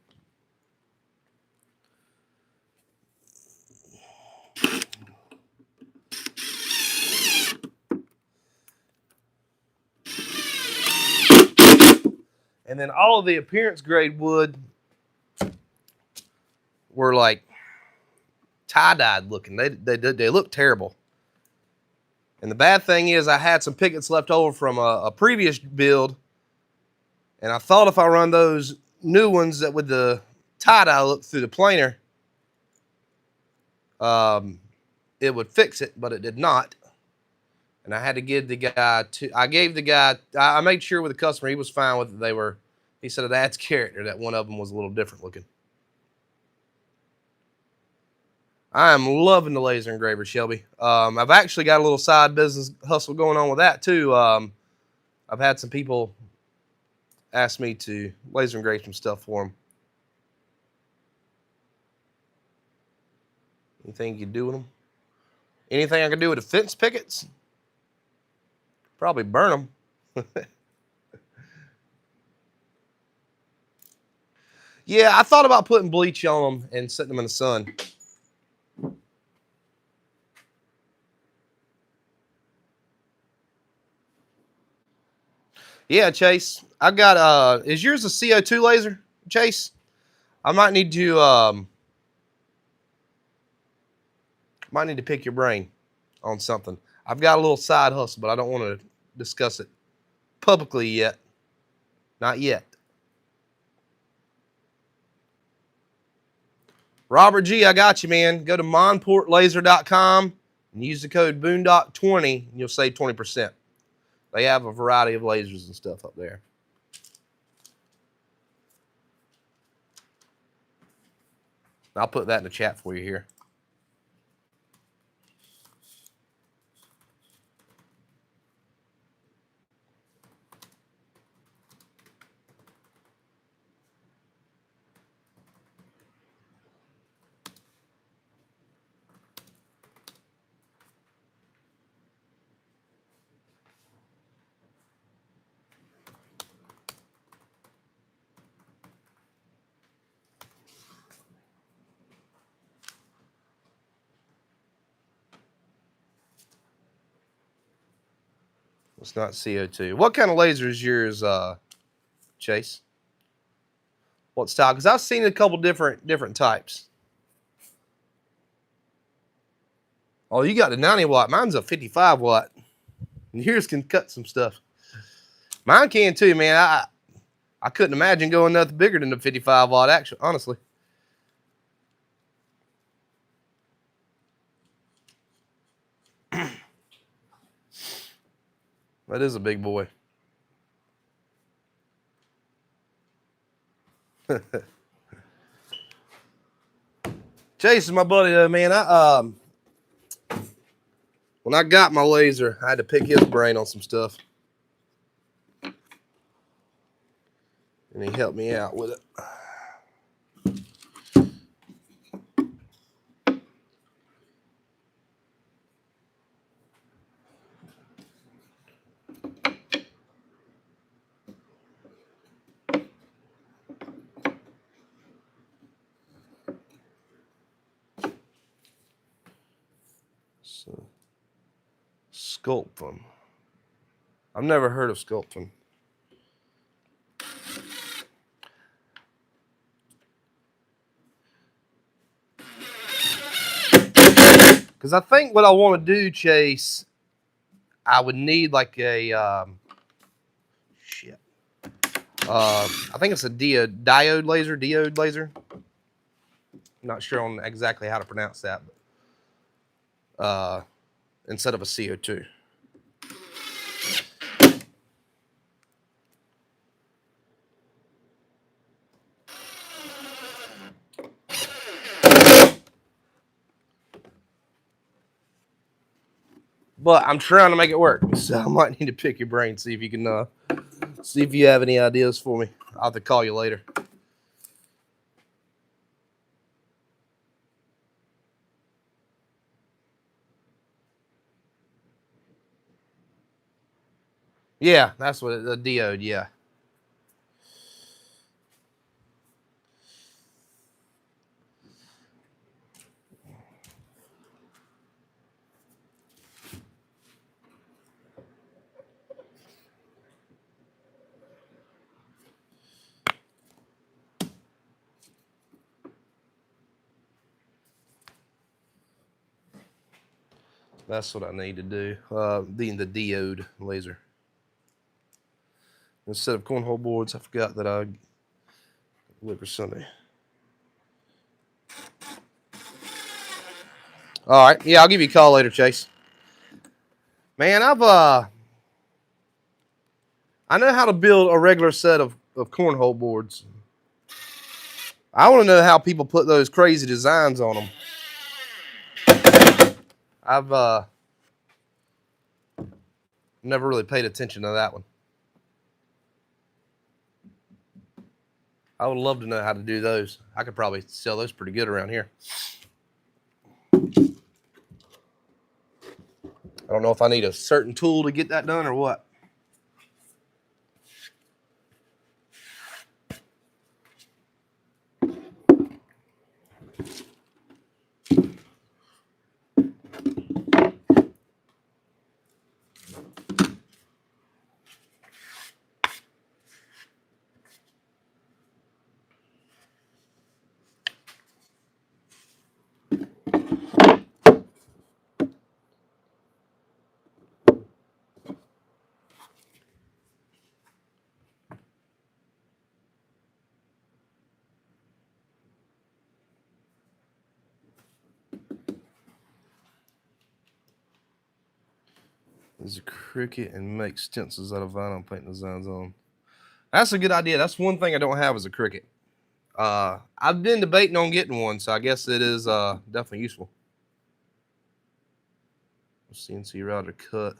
[SPEAKER 1] And then all of the appearance grade wood were like tie-dyed looking. They look terrible. And the bad thing is I had some pickets left over from a previous build, and I thought if I run those new ones that with the tie-dye look through the planer, it would fix it, but it did not. And I had to give the guy I made sure with the customer he was fine with it. He said it adds character that one of them was a little different looking. I am loving the laser engraver, Shelby. I've actually got a little side business hustle going on with that too. I've had some people ask me to laser engrave some stuff for them. Anything you can do with them? Anything I can do with the fence pickets? Probably burn them. Yeah, I thought about putting bleach on them and setting them in the sun. Yeah, Chase. I've got is yours a CO2 laser, Chase? I might need to pick your brain on something. I've got a little side hustle, but I don't want to discuss it publicly yet. Not yet. Robert G, I got you, man. Go to monportlaser.com and use the code Boondock20 and you'll save 20%. They have a variety of lasers and stuff up there. I'll put that in the chat for you here. It's not CO2. What kind of laser is yours, Chase? What style? Because I've seen a couple different types. Oh, you got the 90 watt. Mine's a 55 watt. And yours can cut some stuff. Mine can too, man. I couldn't imagine going nothing bigger than the 55 watt, actually, honestly. That is a big boy. Chase is my buddy, though, man. When I got my laser, I had to pick his brain on some stuff. And he helped me out with it. So, Sculpin. I've never heard of Sculpin. Because I think what I want to do, Chase, I would need like a I think it's a diode laser. I'm not sure on exactly how to pronounce that, but instead of a CO2. But I'm trying to make it work, so I might need to pick your brain, see if you can, see if you have any ideas for me. I'll have to call you later. Yeah, that's what the diode. Yeah. That's what I need to do. The diode laser. Instead of cornhole boards, I forgot that I deliver Sunday. All right. Yeah, I'll give you a call later, Chase. Man, I know how to build a regular set of cornhole boards. I want to know how people put those crazy designs on them. I've never really paid attention to that one. I would love to know how to do those. I could probably sell those pretty good around here. I don't know if I need a certain tool to get that done or what. Use a Cricut and make stencils out of vinyl paint designs on. That's a good idea. That's one thing I don't have is a Cricut. I've been debating on getting one, so I guess it is definitely useful. CNC router cut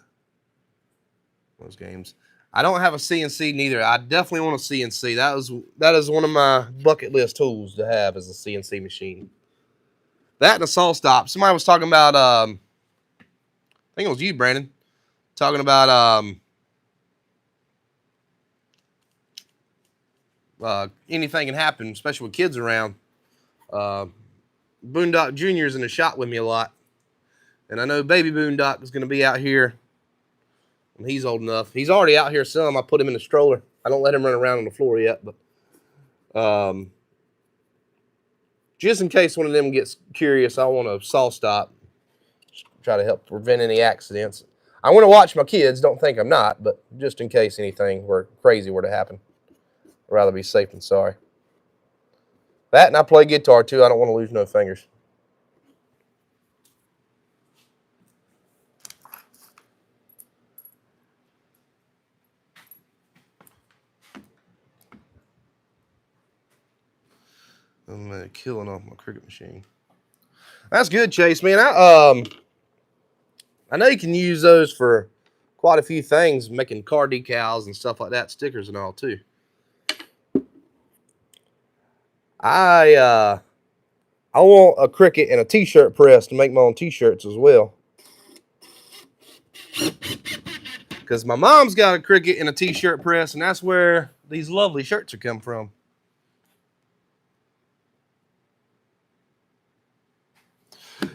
[SPEAKER 1] those games. I don't have a CNC neither. I definitely want a CNC. That is one of my bucket list tools to have is a CNC machine. That and a saw stop. Somebody was talking about I think it was you, Brandon, talking about anything can happen, especially with kids around. Boondock Jr. is in the shop with me a lot. And I know baby Boondock is going to be out here when he's old enough. He's already out here some. I put him in a stroller. I don't let him run around on the floor yet, but just in case one of them gets curious, I want a saw stop. Try to help prevent any accidents. I want to watch my kids. Don't think I'm not, but just in case anything crazy were to happen. I'd rather be safe than sorry. That, and I play guitar too. I don't want to lose no fingers. I'm killing off my Cricut machine. That's good, Chase, man. I know you can use those for quite a few things, making car decals and stuff like that, stickers and all too. I want a Cricut and a t-shirt press to make my own t-shirts as well. Because my mom's got a Cricut and a t-shirt press, and that's where these lovely shirts are come from.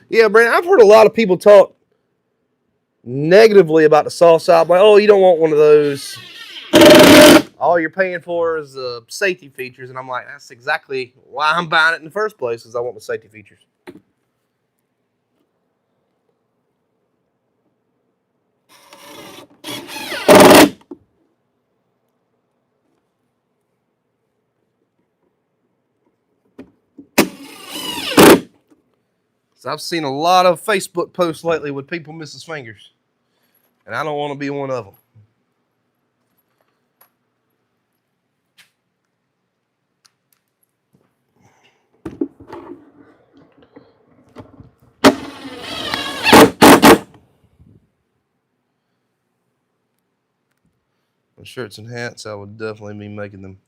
[SPEAKER 1] Yeah, Brandon, I've heard a lot of people talk negatively about the saw stop. Like, oh, you don't want one of those. All you're paying for is the safety features. And I'm like, that's exactly why I'm buying it in the first place, is I want the safety features. So I've seen a lot of Facebook posts lately with people missing fingers. And I don't want to be one of them. Shirts and hats, I would definitely be making them.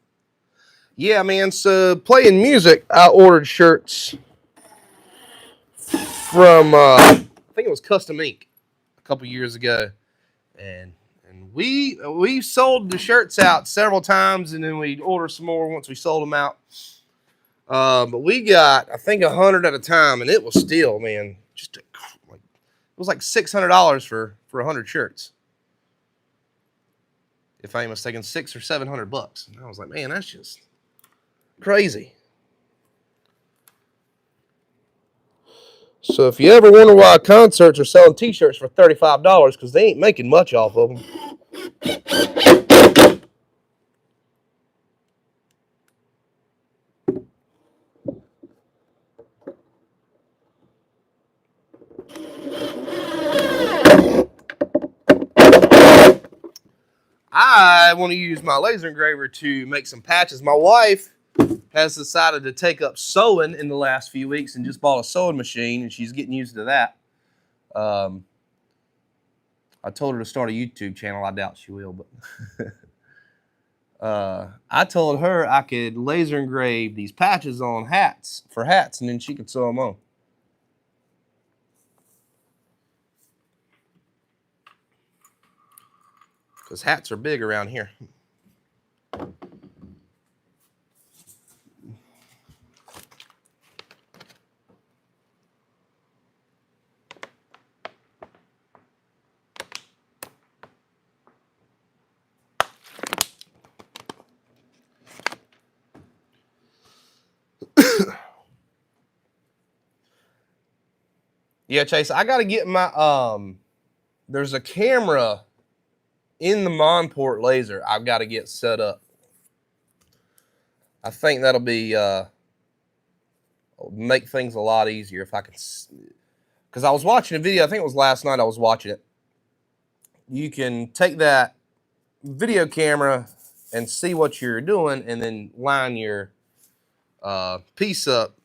[SPEAKER 1] Yeah, man, so playing music, I ordered shirts from, I think it was Custom Ink a couple years ago. And we sold the shirts out several times, and then we'd order some more once we sold them out. But we got, I think, 100 at a time, and it was still, man, it was like $600 for 100 shirts. If I ain't mistaken, $600 or $700. And I was like, man, that's just crazy. So if you ever wonder why concerts are selling t-shirts for $35, because they ain't making much off of them. I want to use my laser engraver to make some patches. My wife has decided to take up sewing in the last few weeks and just bought a sewing machine, and she's getting used to that. I told her to start a YouTube channel. I doubt she will, but I told her I could laser engrave these patches on hats, and then she could sew them on. Because hats are big around here. Yeah, Chase, I got to get my, there's a camera in the Monport laser I've got to get set up. I think that'll be, make things a lot easier if I can, because I was watching a video, I think it was last night I was watching it, you can take that video camera and see what you're doing, and then line your piece up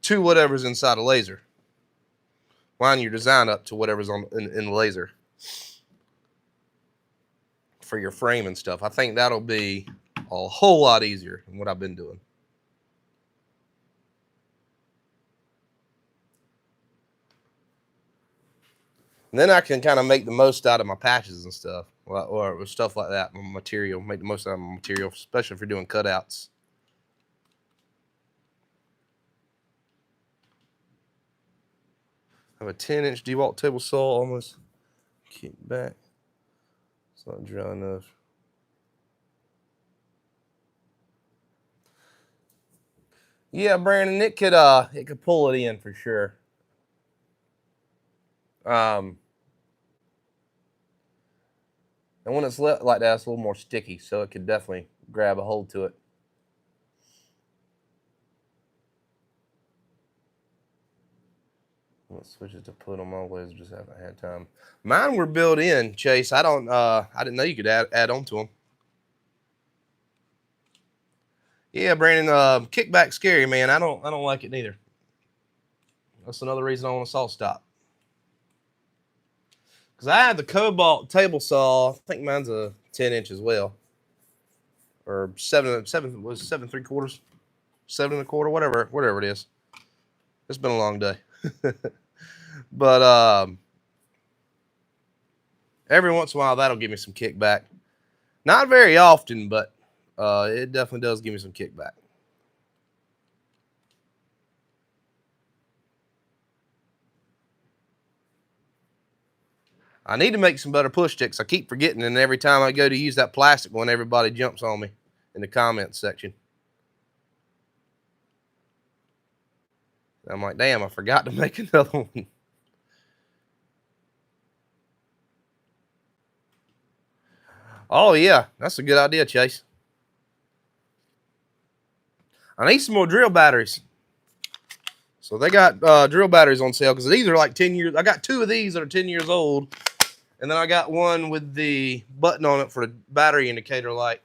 [SPEAKER 1] to whatever's inside a laser. Line your design up to whatever's in the laser for your frame and stuff. I think that'll be a whole lot easier than what I've been doing. And then I can kind of make the most out of my patches and stuff, or stuff like that. My material, make the most out of my material, especially if you're doing cutouts. I have a 10-inch DeWalt table saw, almost kicked back. It's not dry enough. Yeah, Brandon, it could pull it in for sure. And when it's lit like that, it's a little more sticky, so it could definitely grab a hold to it. Let's switch it to put them on lasers. Just haven't had time. Mine were built in, Chase. I didn't know you could add on to them. Yeah, Brandon, kickback scary, man. I don't like it neither. That's another reason I want a saw stop. Because I have the Cobalt table saw. I think mine's a 10-inch as well, or 7 3/4, 7 1/4, whatever it is. It's been a long day, but every once in a while that'll give me some kickback. Not very often, but it definitely does give me some kickback. I need to make some better push sticks. I keep forgetting, and every time I go to use that plastic one, everybody jumps on me in the comments section. I'm like, damn, I forgot to make another one. Oh, yeah, that's a good idea, Chase. I need some more drill batteries. So they got drill batteries on sale because these are like 10 years. I got 2 of these that are 10 years old. And then I got one with the button on it for the battery indicator light.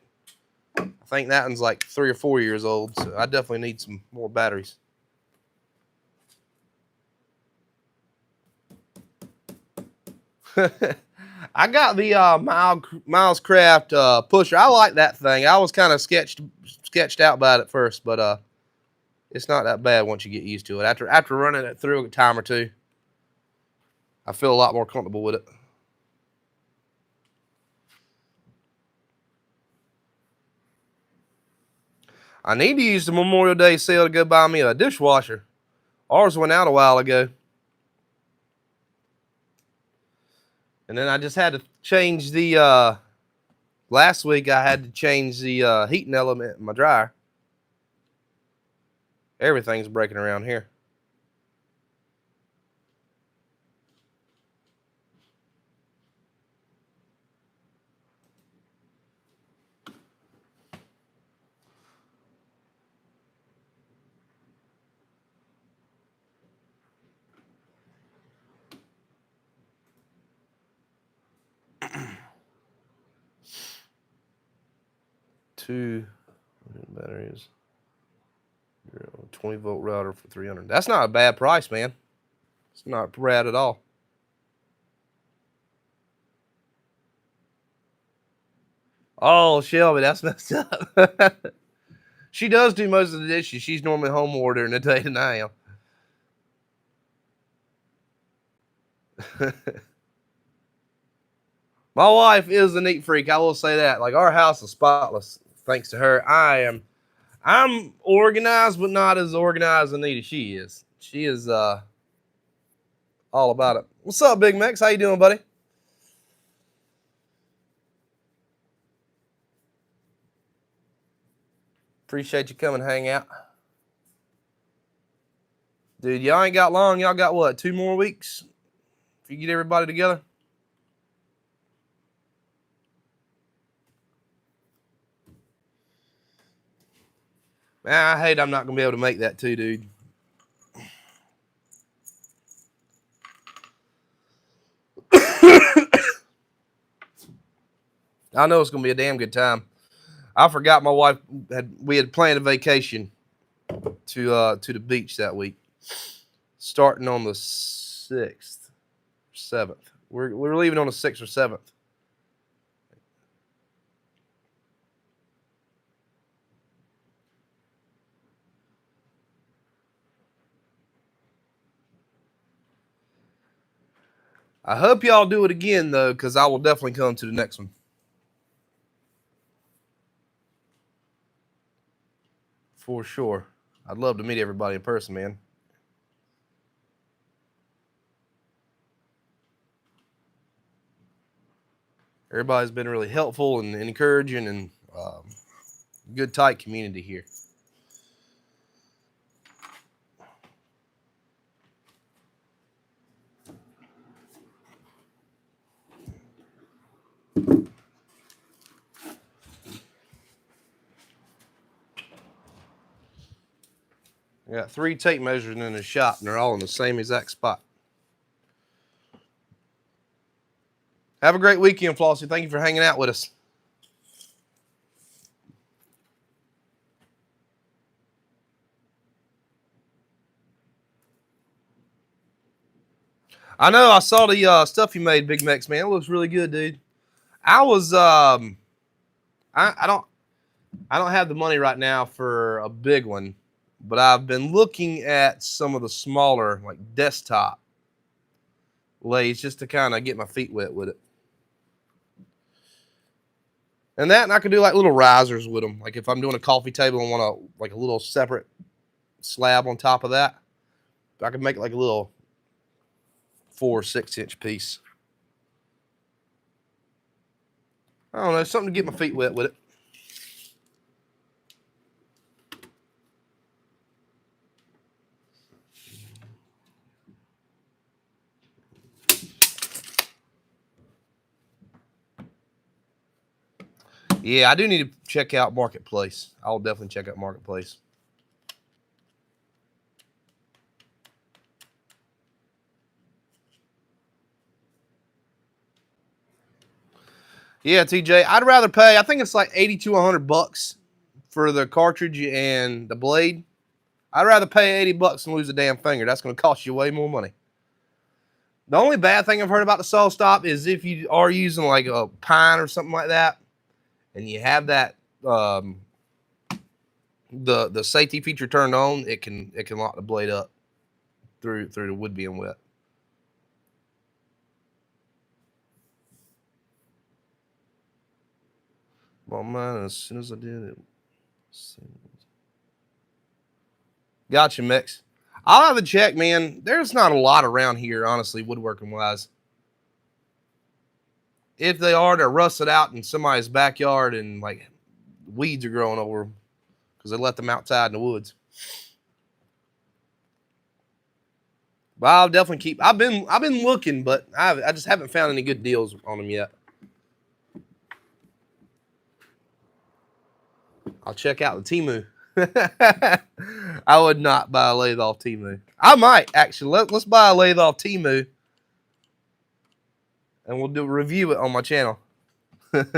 [SPEAKER 1] I think that one's like 3 or 4 years old. So I definitely need some more batteries. I got the Miles Craft pusher. I like that thing. I was kind of sketched out by it at first, but it's not that bad once you get used to it. After running it through a time or two, I feel a lot more comfortable with it. I need to use the Memorial Day sale to go buy me a dishwasher. Ours went out a while ago. And then I just had to change the, last week I had to change the heating element in my dryer. Everything's breaking around here. Two batteries, 20-volt router for $300. That's not a bad price, man. It's not bad at all. Oh, Shelby, that's messed up. She does do most of the dishes. She's normally home more during the day than I am. My wife is a neat freak. I will say that. Like, our house is spotless thanks to her. I'm organized, but not as organized and neat as she is. She is all about it. What's up, Big Mex? How you doing, buddy? Appreciate you coming hang out. Dude, y'all ain't got long. Y'all got what, 2 more weeks? If you get everybody together? Man, I hate I'm not going to be able to make that too, dude. I know it's gonna be a damn good time. I forgot my wife we had planned a vacation to the beach that week, starting on the 6th, 7th. We're leaving on the 6th or 7th. I hope y'all do it again though, because I will definitely come to the next one. For sure. I'd love to meet everybody in person, man. Everybody's been really helpful and encouraging, and good tight community here. I got 3 tape measures in the shop, and they're all in the same exact spot. Have a great weekend, Flossie. Thank you for hanging out with us. I know. I saw the stuff you made, Big Mex, man. It looks really good, dude. I was I don't have the money right now for a big one, but I've been looking at some of the smaller, like desktop lathes, just to kind of get my feet wet with it. And I can do like little risers with them. Like if I'm doing a coffee table and want like a little separate slab on top of that, I can make like a little 4 or 6 inch piece. I don't know, something to get my feet wet with it. Yeah, I do need to check out Marketplace. I'll definitely check out Marketplace. Yeah, TJ, I'd rather pay. I think it's like $80 to $100 for the cartridge and the blade. I'd rather pay $80 and lose a damn finger. That's going to cost you way more money. The only bad thing I've heard about the SawStop is if you are using like a pine or something like that, and you have that the safety feature turned on, it can lock the blade up through the wood being wet. Well, mine, as soon as I did it. Gotcha, Mix. I'll have to check, man. There's not a lot around here, honestly, woodworking wise. If they are, they're rusted out in somebody's backyard and like weeds are growing over them because they let them outside in the woods. But I'll definitely keep. I've been looking, but I just haven't found any good deals on them yet. I'll check out the Temu. I would not buy a lathe off Temu. I might actually. Let's buy a lathe off Temu, and we'll review it on my channel. That's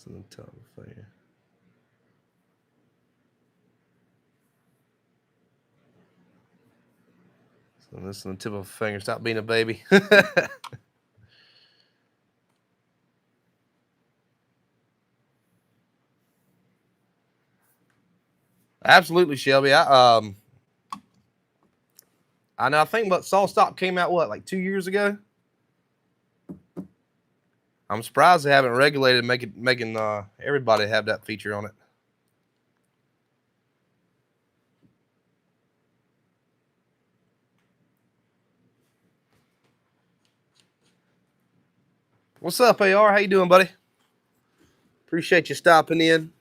[SPEAKER 1] in the top of finger. So this is the tip of a finger. Stop being a baby. Absolutely, Shelby. I know. I think, but SawStop came out like 2 years ago. I'm surprised they haven't regulated making everybody have that feature on it. What's up, AR? How you doing, buddy? Appreciate you stopping in.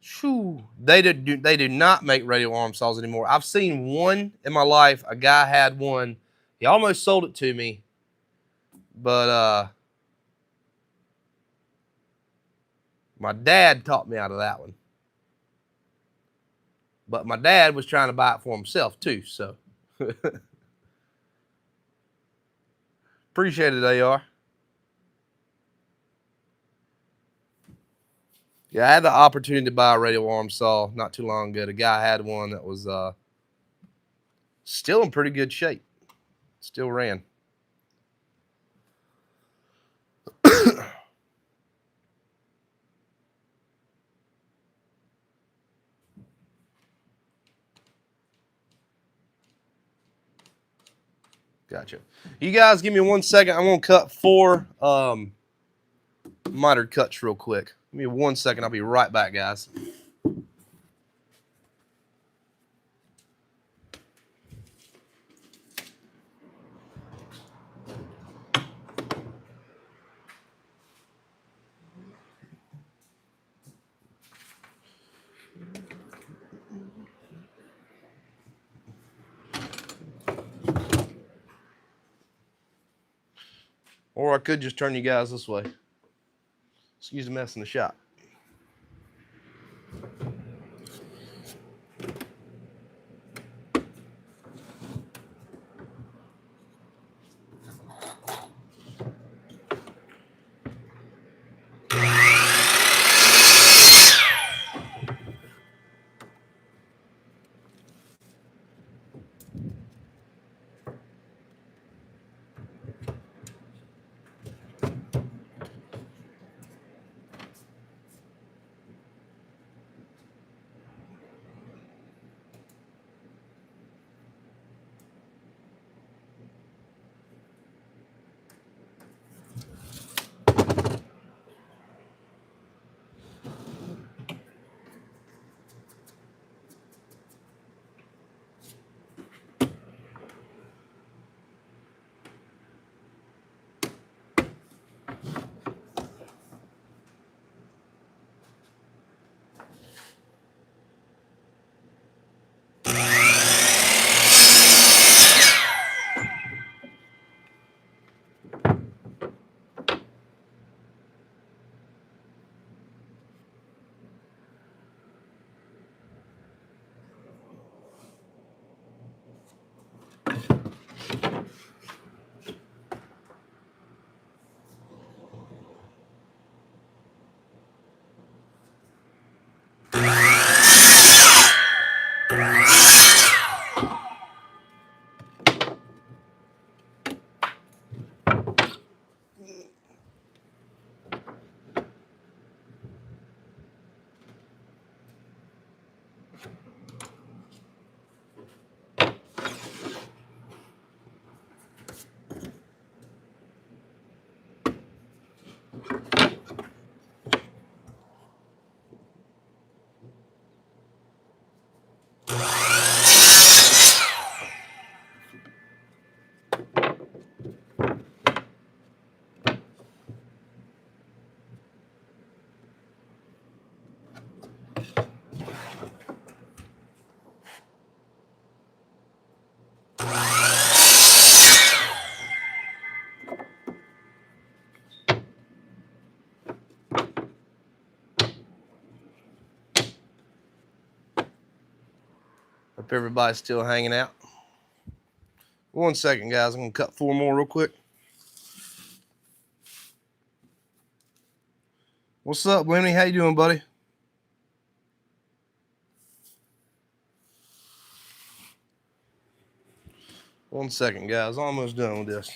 [SPEAKER 1] Shoo. They do not make radial arm saws anymore. I've seen one in my life. A guy had one. He almost sold it to me, but my dad talked me out of that one. But my dad was trying to buy it for himself too, so appreciate it, AR. Yeah, I had the opportunity to buy a radial arm saw not too long ago. The guy had one that was still in pretty good shape. Still ran. Gotcha. You guys give me 1 second. I'm going to cut 4 mitered cuts real quick. Give me 1 second. I'll be right back, guys. Or I could just turn you guys this way. Excuse the mess in the shop. Hope everybody's still hanging out. 1 second, guys. I'm going to cut 4 more real quick. What's up, Winnie? How you doing, buddy? One second, guys. Almost done with this.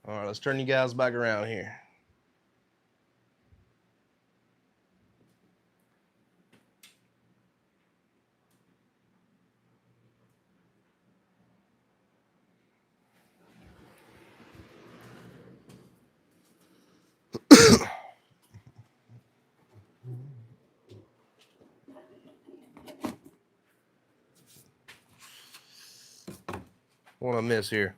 [SPEAKER 1] All right, let's turn you guys back around here. What I miss here?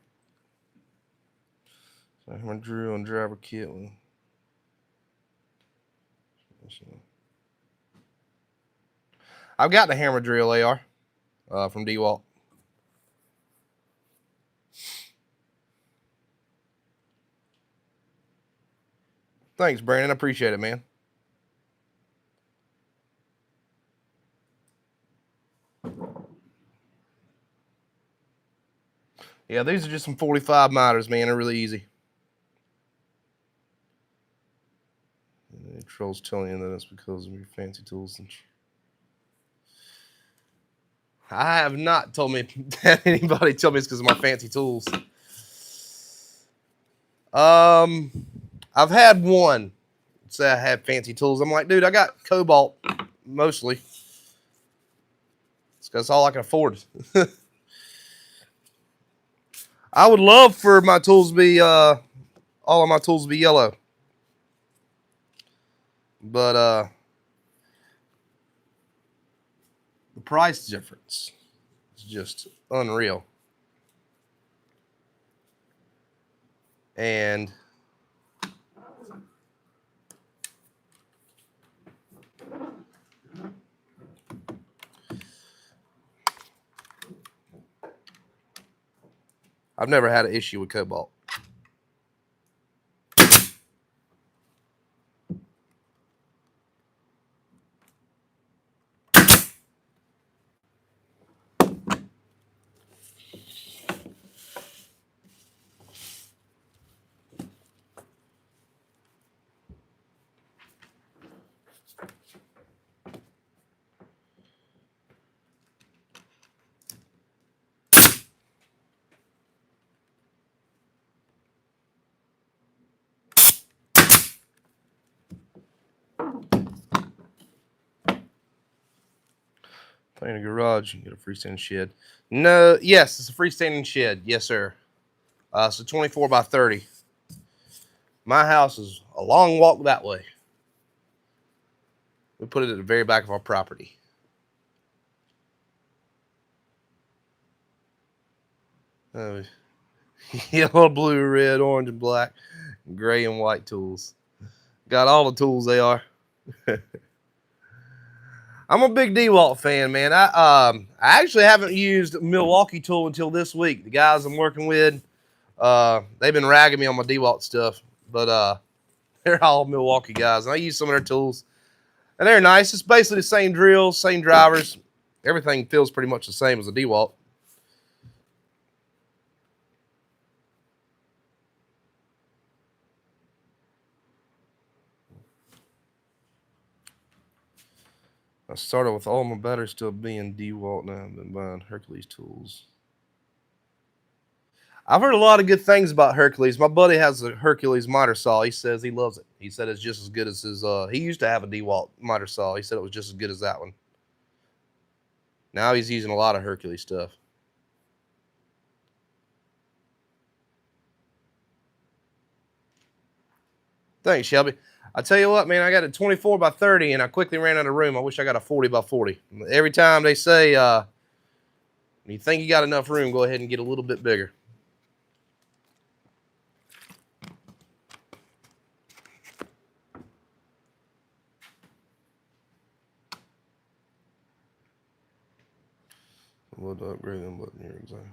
[SPEAKER 1] So hammer drill and driver kit. I've got the hammer drill AR from DeWalt. Thanks, Brandon. I appreciate it, man. Yeah, these are just some 45 miters, man. They're really easy. The troll's telling you that it's because of your fancy tools. I have not told me that anybody told me it's because of my fancy tools. I've had one say I had fancy tools. I'm like, dude, I got Cobalt mostly. It's because all I can afford. I would love for my tools to be all of my tools to be yellow, but the price difference is just unreal. And I've never had an issue with Cobalt. In a garage, you can get a freestanding shed. No, yes, it's a freestanding shed. Yes, sir. So 24 by 30. My house is a long walk that way. We put it at the very back of our property. Yellow, blue, red, orange, and black, gray and white tools. Got all the tools they are. I'm a big DeWalt fan, man. I actually haven't used a Milwaukee tool until this week. The guys I'm working with, they've been ragging me on my DeWalt stuff, but they're all Milwaukee guys, and I use some of their tools, and they're nice. It's basically the same drills, same drivers. Everything feels pretty much the same as a DeWalt. I started with all my batteries still being DeWalt now. I've been buying Hercules tools. I've heard a lot of good things about Hercules. My buddy has a Hercules miter saw. He says he loves it. He said it's just as good as his, he used to have a DeWalt miter saw. He said it was just as good as that one. Now he's using a lot of Hercules stuff. Thanks, Shelby. I tell you what, man, I got a 24 by 30 and I quickly ran out of room. I wish I got a 40 by 40. Every time they say, when you think you got enough room, go ahead and get a little bit bigger. What upgrade them button here exactly?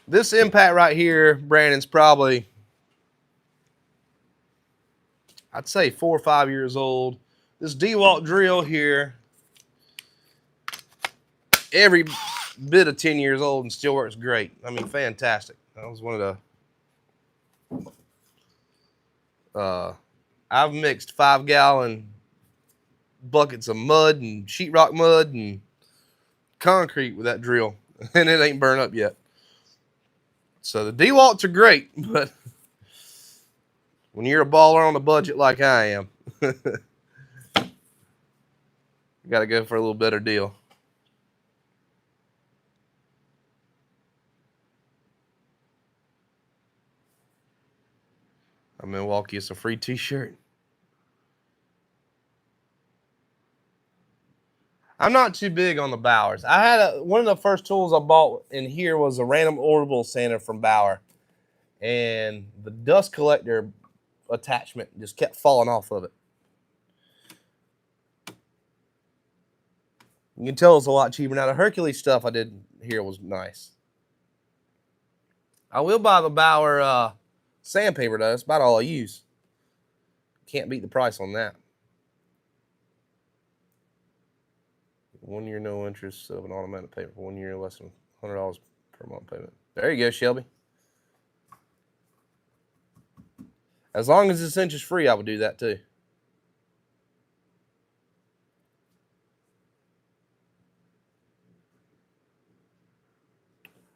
[SPEAKER 1] This impact right here, Brandon's probably, I'd say 4 or 5 years old. This DeWalt drill here, every bit of 10 years old and still works great. I mean, fantastic. That was one of the, I've mixed 5-gallon buckets of mud and sheetrock mud and concrete with that drill. and it ain't burned up yet. So the DeWalts are great, but when you're a baller on a budget like I am, you got to go for a little better deal. Milwaukee, it's a free t-shirt. I'm not too big on the Bauers. I had one of the first tools I bought in here was a random orbital sander from Bauer, and the dust collector attachment just kept falling off of it. You can tell it's a lot cheaper now. The Hercules stuff I did here was nice. I will buy the Bauer sandpaper though. That's about all I use. Can't beat the price on that. 1 year no interest of an automatic payment for 1 year, less than $100 per month payment. There you go, Shelby. As long as it's interest free, I would do that too.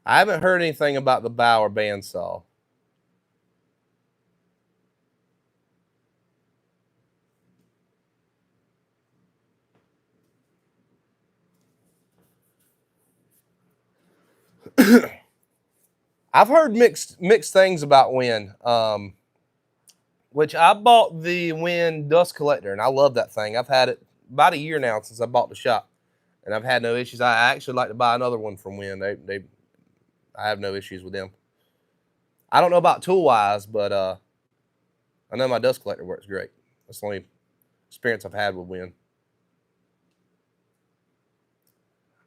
[SPEAKER 1] I haven't heard anything about the Bauer bandsaw. I've heard mixed things about Win, which I bought the Win dust collector, and I love that thing. I've had it about a year now since I bought the shop, and I've had no issues. I actually like to buy another one from Win. I have no issues with them. I don't know about tool-wise, but I know my dust collector works great. That's the only experience I've had with Win.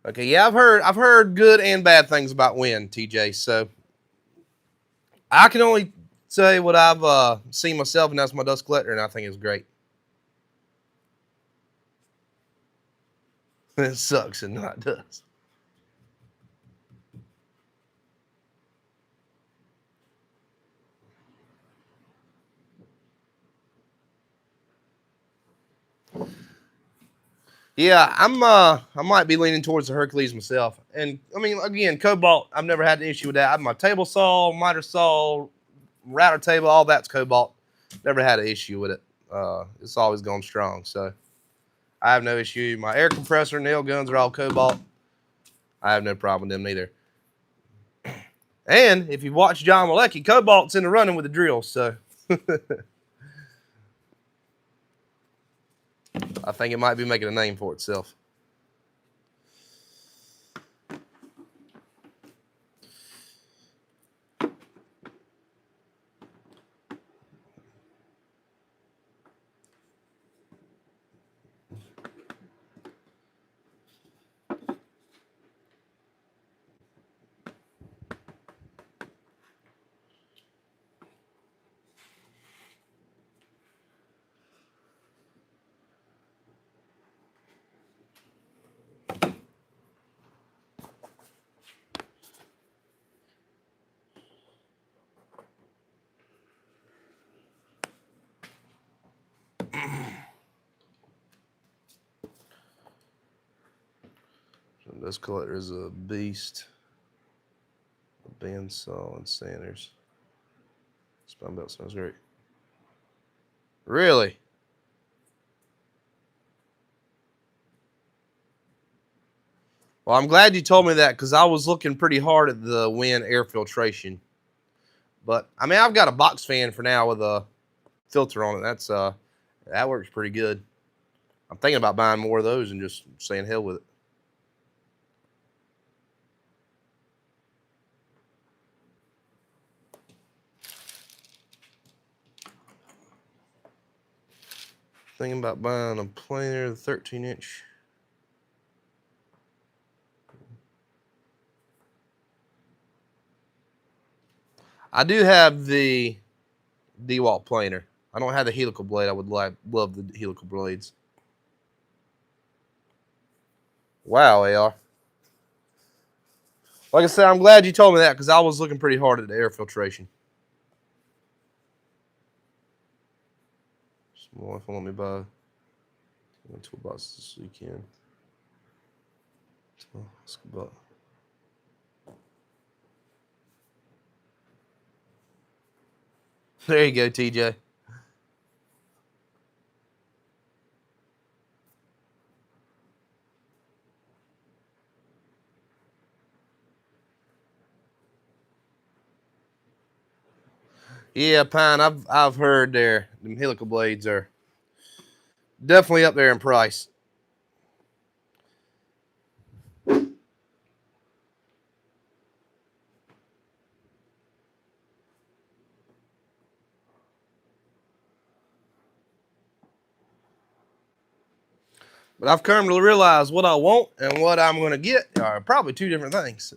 [SPEAKER 1] Okay, yeah, I've heard good and bad things about Win, TJ. So I can only say what I've seen myself, and that's my dust collector, and I think it's great. It sucks and not does. Yeah, I might be leaning towards the Hercules myself. And I mean, again, Cobalt, I've never had an issue with that. I have my table saw, miter saw, router table, all that's Cobalt. Never had an issue with it. It's always gone strong. So I have no issue. My air compressor, nail guns are all Cobalt. I have no problem with them neither. And if you watch John Malecki, Cobalt's in the running with the drill. So I think it might be making a name for itself. This collector is a beast. A bandsaw and sanders. Spine belt sounds great. Really? Well, I'm glad you told me that because I was looking pretty hard at the Win air filtration. But I mean, I've got a box fan for now with a filter on it. That works pretty good. I'm thinking about buying more of those and just saying hell with it. Thinking about buying a planer, 13-inch. I do have the DeWalt planer. I don't have the helical blade. I would love the helical blades. Wow, AR. Like I said, I'm glad you told me that because I was looking pretty hard at the air filtration. Small, if you want me to buy toolboxes so you can. There you go, TJ. Yeah, Pine. I've heard them helical blades are definitely up there in price. But I've come to realize what I want and what I'm going to get are probably two different things.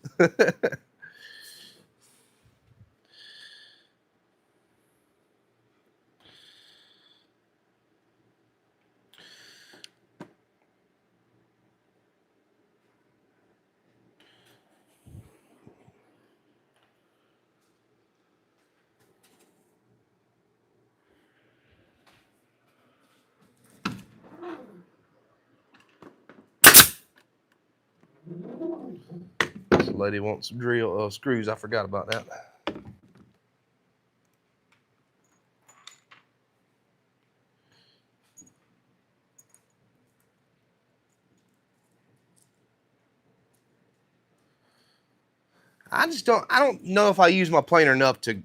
[SPEAKER 1] This lady wants some drill screws. I forgot about that. I don't know if I use my planer enough to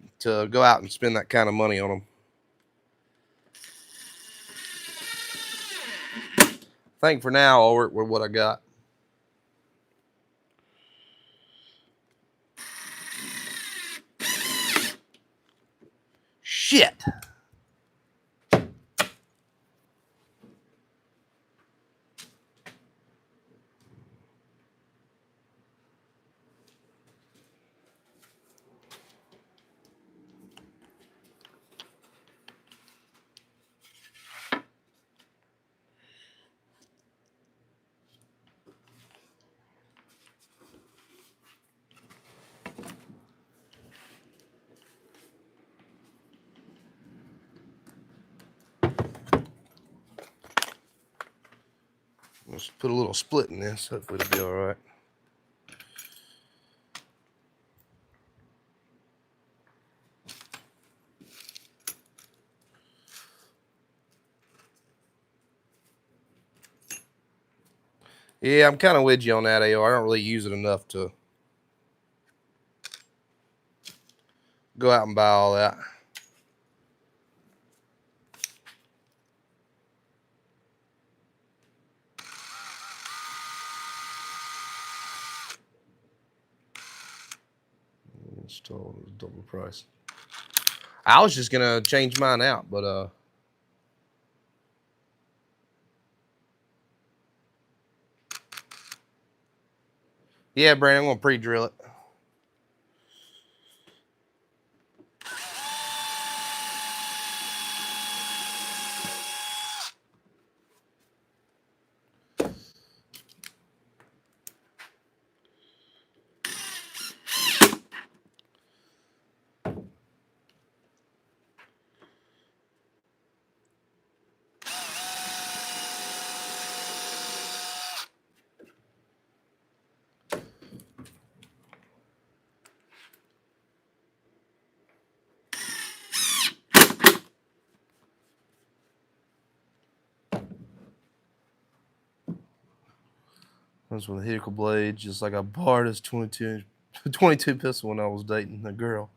[SPEAKER 1] go out and spend that kind of money on them. I think for now I'll work with what I got. Shit. Let's put a little split in this. Hopefully it'll be all right. Yeah, I'm kind of with you on that, AR. I don't really use it enough to go out and buy all that. Installed is double the price. I was just gonna change mine out, but yeah, Brandon, I'm gonna pre-drill it. That's with a helical blade, just like I borrowed this 22 pistol when I was dating a girl.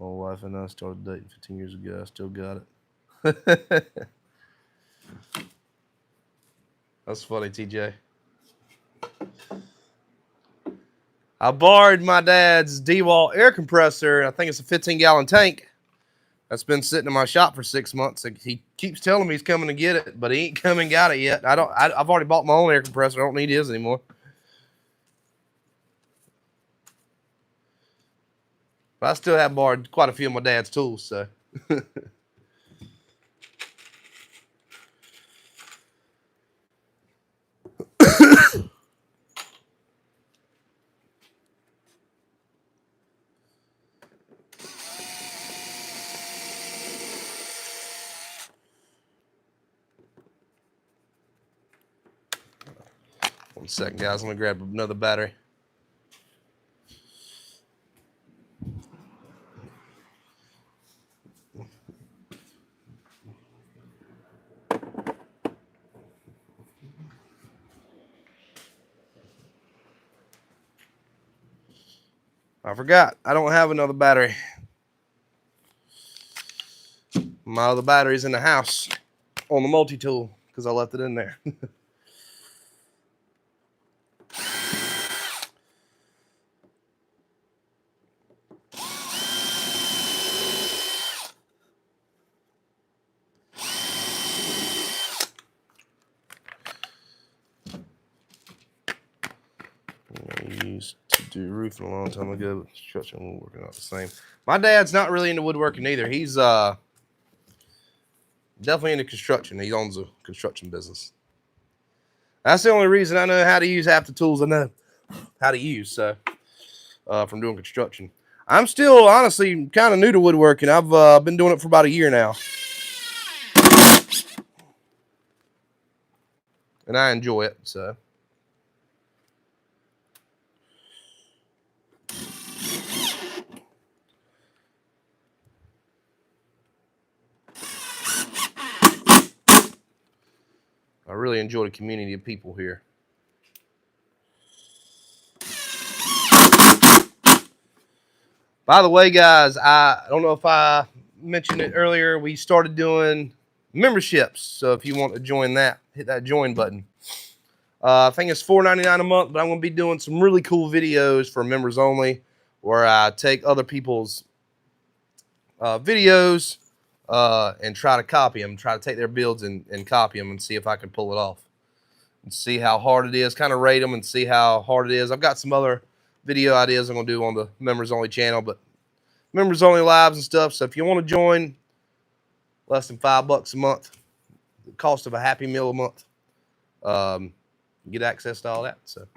[SPEAKER 1] My wife and I started dating 15 years ago. I still got it. That's funny, TJ. I borrowed my dad's DeWalt air compressor. I think it's a 15-gallon tank. That's been sitting in my shop for 6 months. He keeps telling me he's coming to get it, but he ain't come and got it yet. I've already bought my own air compressor. I don't need his anymore. But I still have borrowed quite a few of my dad's tools, so. 1 second, guys. Let me grab another battery. I forgot. I don't have another battery. My other battery's in the house on the multi-tool because I left it in there. I used to do roofing a long time ago, but construction and woodworking not the same. My dad's not really into woodworking either. He's definitely into construction. He owns a construction business. That's the only reason I know how to use half the tools I know how to use. So from doing construction, I'm still honestly kind of new to woodworking. I've been doing it for about a year now, and I enjoy it. So. I really enjoy the community of people here. By the way, guys, I don't know if I mentioned it earlier. We started doing memberships. So if you want to join that, hit that join button. I think it's $4.99 a month, but I'm going to be doing some really cool videos for members only where I take other people's videos and try to copy them, try to take their builds and copy them and see if I can pull it off. And see how hard it is, kind of rate them and see how hard it is. I've got some other video ideas I'm going to do on the members only channel, but members only lives and stuff. So if you want to join, less than $5 a month, the cost of a Happy Meal a month, you get access to all that. So.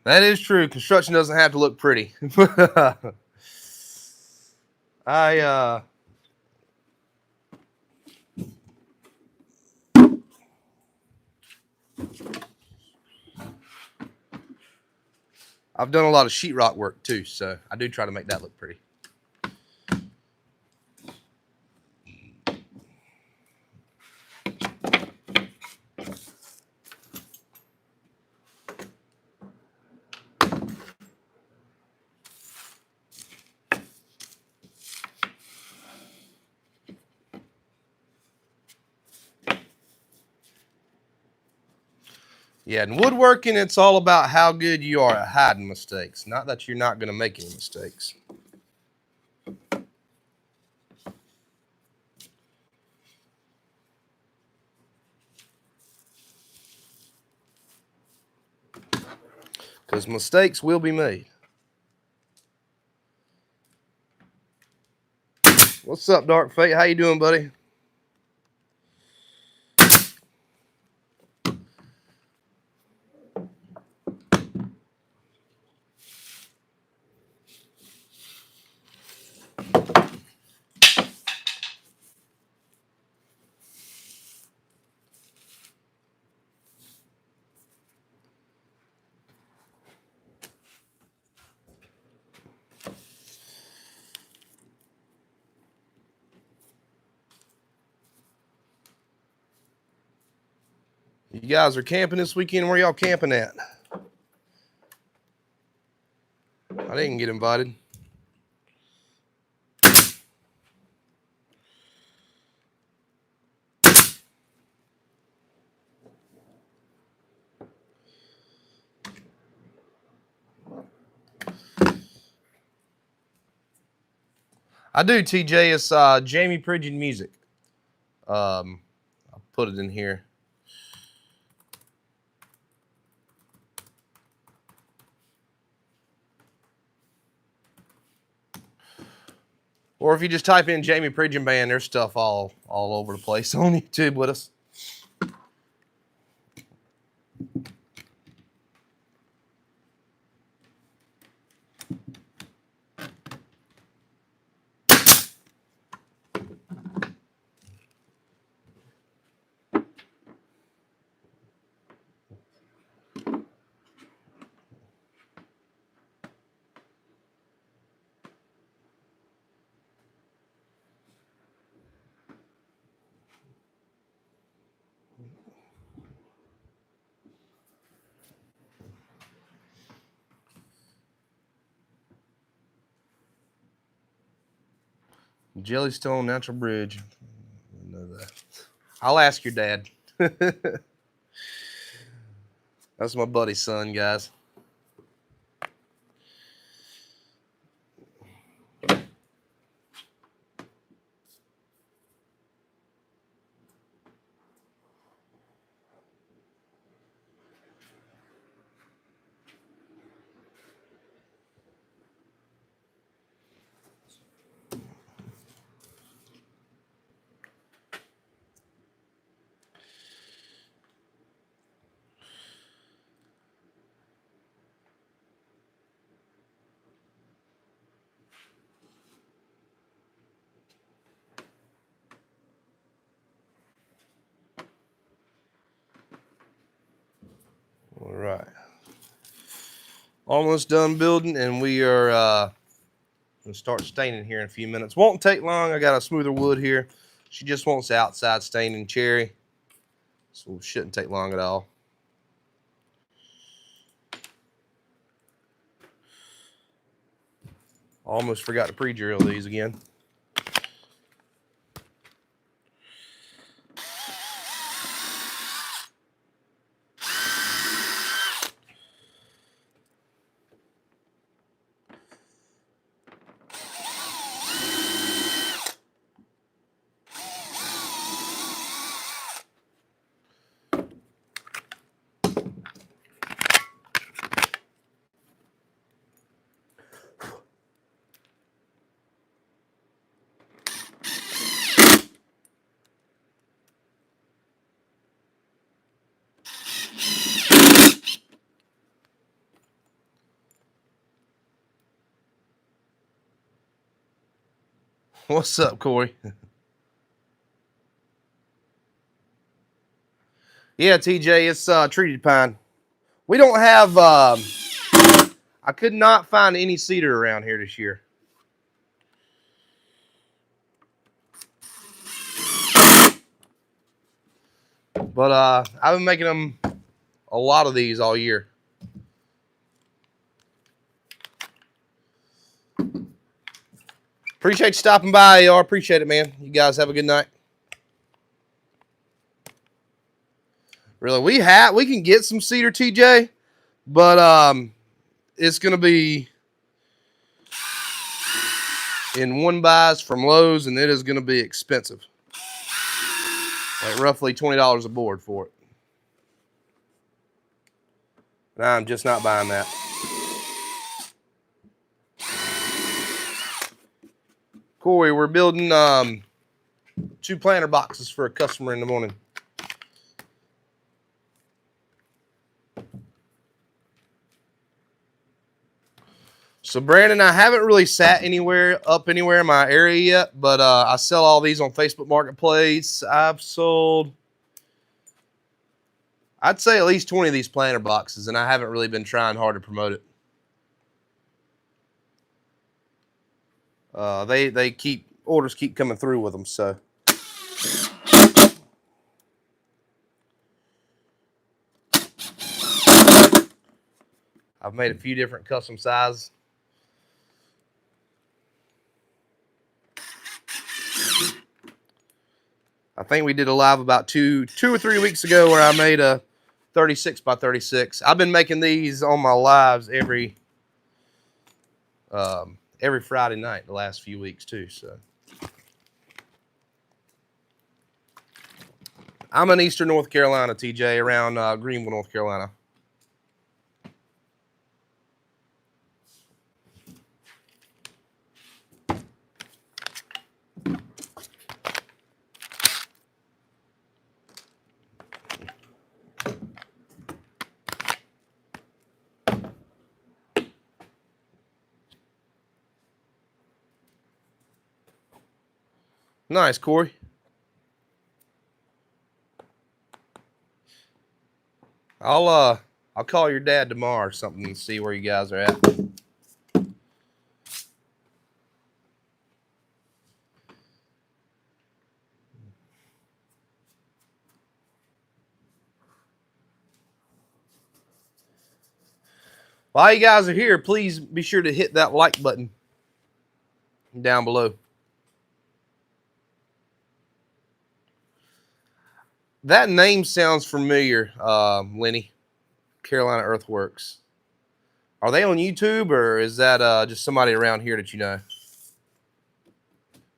[SPEAKER 1] That is true. Construction doesn't have to look pretty. I've done a lot of sheetrock work too, so I do try to make that look pretty. Yeah, in woodworking, it's all about how good you are at hiding mistakes, not that you're not going to make any mistakes. Because mistakes will be made. What's up, Dark Fate? How you doing, buddy? You guys are camping this weekend. Where y'all camping at? I didn't get invited. I do, TJ. It's Jamie Pridgeon music. I'll put it in here. Or if you just type in Jamie Pridgeon Band, there's stuff all over the place on YouTube with us. Jellystone Natural Bridge. I know that. I'll ask your dad. That's my buddy's son, guys. All right. Almost done building, and we are going to start staining here in a few minutes. Won't take long. I got a smoother wood here. She just wants the outside staining cherry, so it shouldn't take long at all. Almost forgot to pre-drill these again. What's up, Corey? Yeah, TJ, it's treated pine. We don't have, I could not find any cedar around here this year. But I've been making them a lot of these all year. Appreciate you stopping by, AR. Appreciate it, man. You guys have a good night. Really, we can get some cedar, TJ, but it's gonna be in one buys from Lowe's, and it is gonna be expensive. Like roughly $20 a board for it. And I'm just not buying that. Corey, we're building 2 planter boxes for a customer in the morning. So Brandon, I haven't really sat anywhere in my area yet, but I sell all these on Facebook Marketplace. I've sold, I'd say, at least 20 of these planter boxes, and I haven't really been trying hard to promote it. Orders keep coming through with them, so. I've made a few different custom sizes. I think we did a live about two or 3 weeks ago where I made a 36 by 36. I've been making these on my lives every Friday night the last few weeks too. So I'm in Eastern North Carolina, TJ, around Greenville, North Carolina. Nice, Corey. I'll call your dad tomorrow or something and see where you guys are at. While you guys are here, please be sure to hit that like button down below. That name sounds familiar, Lenny. Carolina Earthworks. Are they on YouTube, or is that just somebody around here that you know?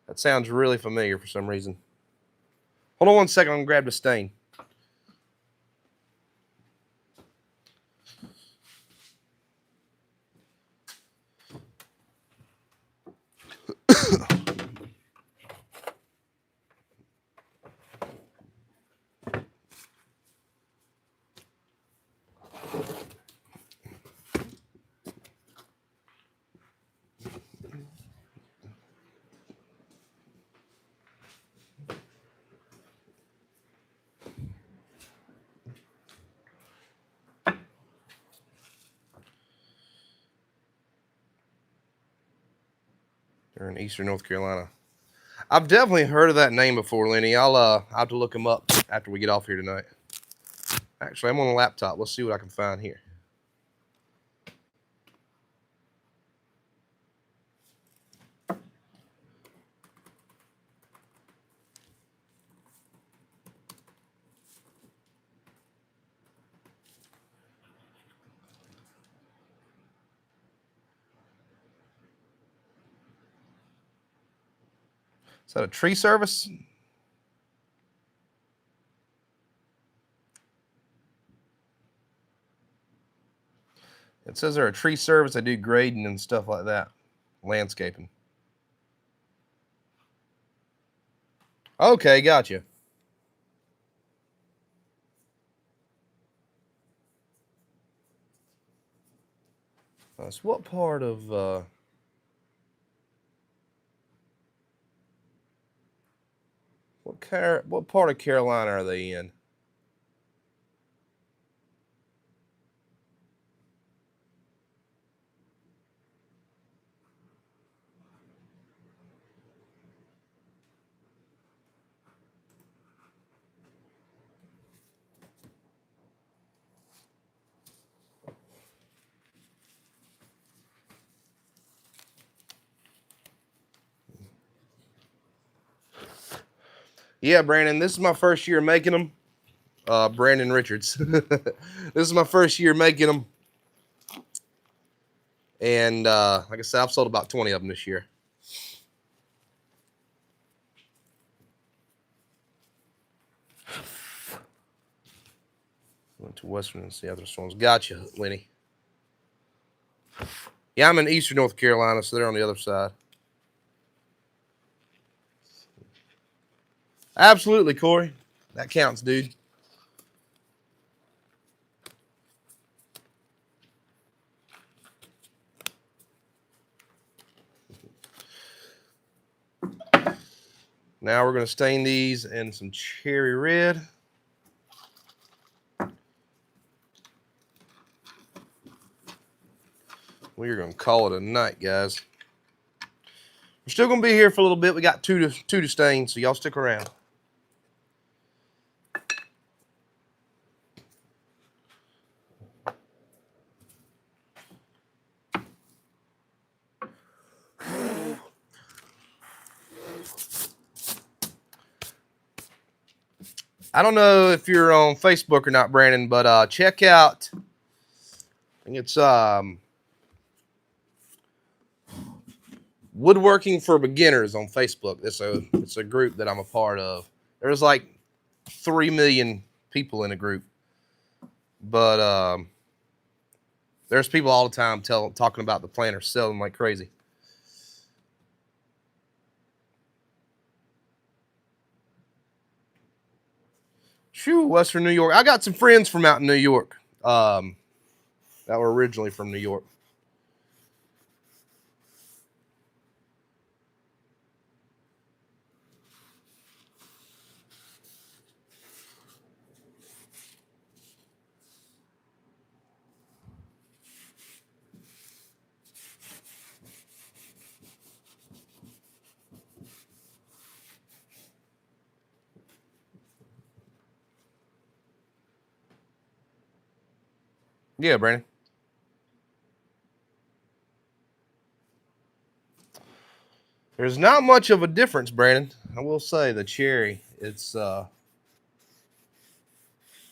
[SPEAKER 1] That sounds really familiar for some reason. Hold on one second. I'm going to grab the stain. They're in Eastern North Carolina. I've definitely heard of that name before, Lenny. I'll have to look them up after we get off here tonight. Actually, I'm on a laptop. Let's see what I can find here. Is that a tree service? It says they're a tree service. They do grading and stuff like that. Landscaping. Okay, gotcha. So what part of what part of Carolina are they in? Yeah, Brandon, this is my first year making them. Brandon Richards. This is my first year making them. And like I said, I've sold about 20 of them this year. Went to Western and see other ones. Gotcha, Lenny. Yeah, I'm in Eastern North Carolina, so they're on the other side. Absolutely, Corey. That counts, dude. Now we're going to stain these in some cherry red. We're going to call it a night, guys. We're still going to be here for a little bit. We got two to stain, so y'all stick around. I don't know if you're on Facebook or not, Brandon, but check out, I think it's Woodworking for Beginners on Facebook. It's a group that I'm a part of. There's like 3 million people in a group, but there's people all the time talking about the planters, selling like crazy. Shoo, Western New York. I got some friends from out in New York that were originally from New York. Yeah, Brandon. There's not much of a difference, Brandon. I will say the cherry. It's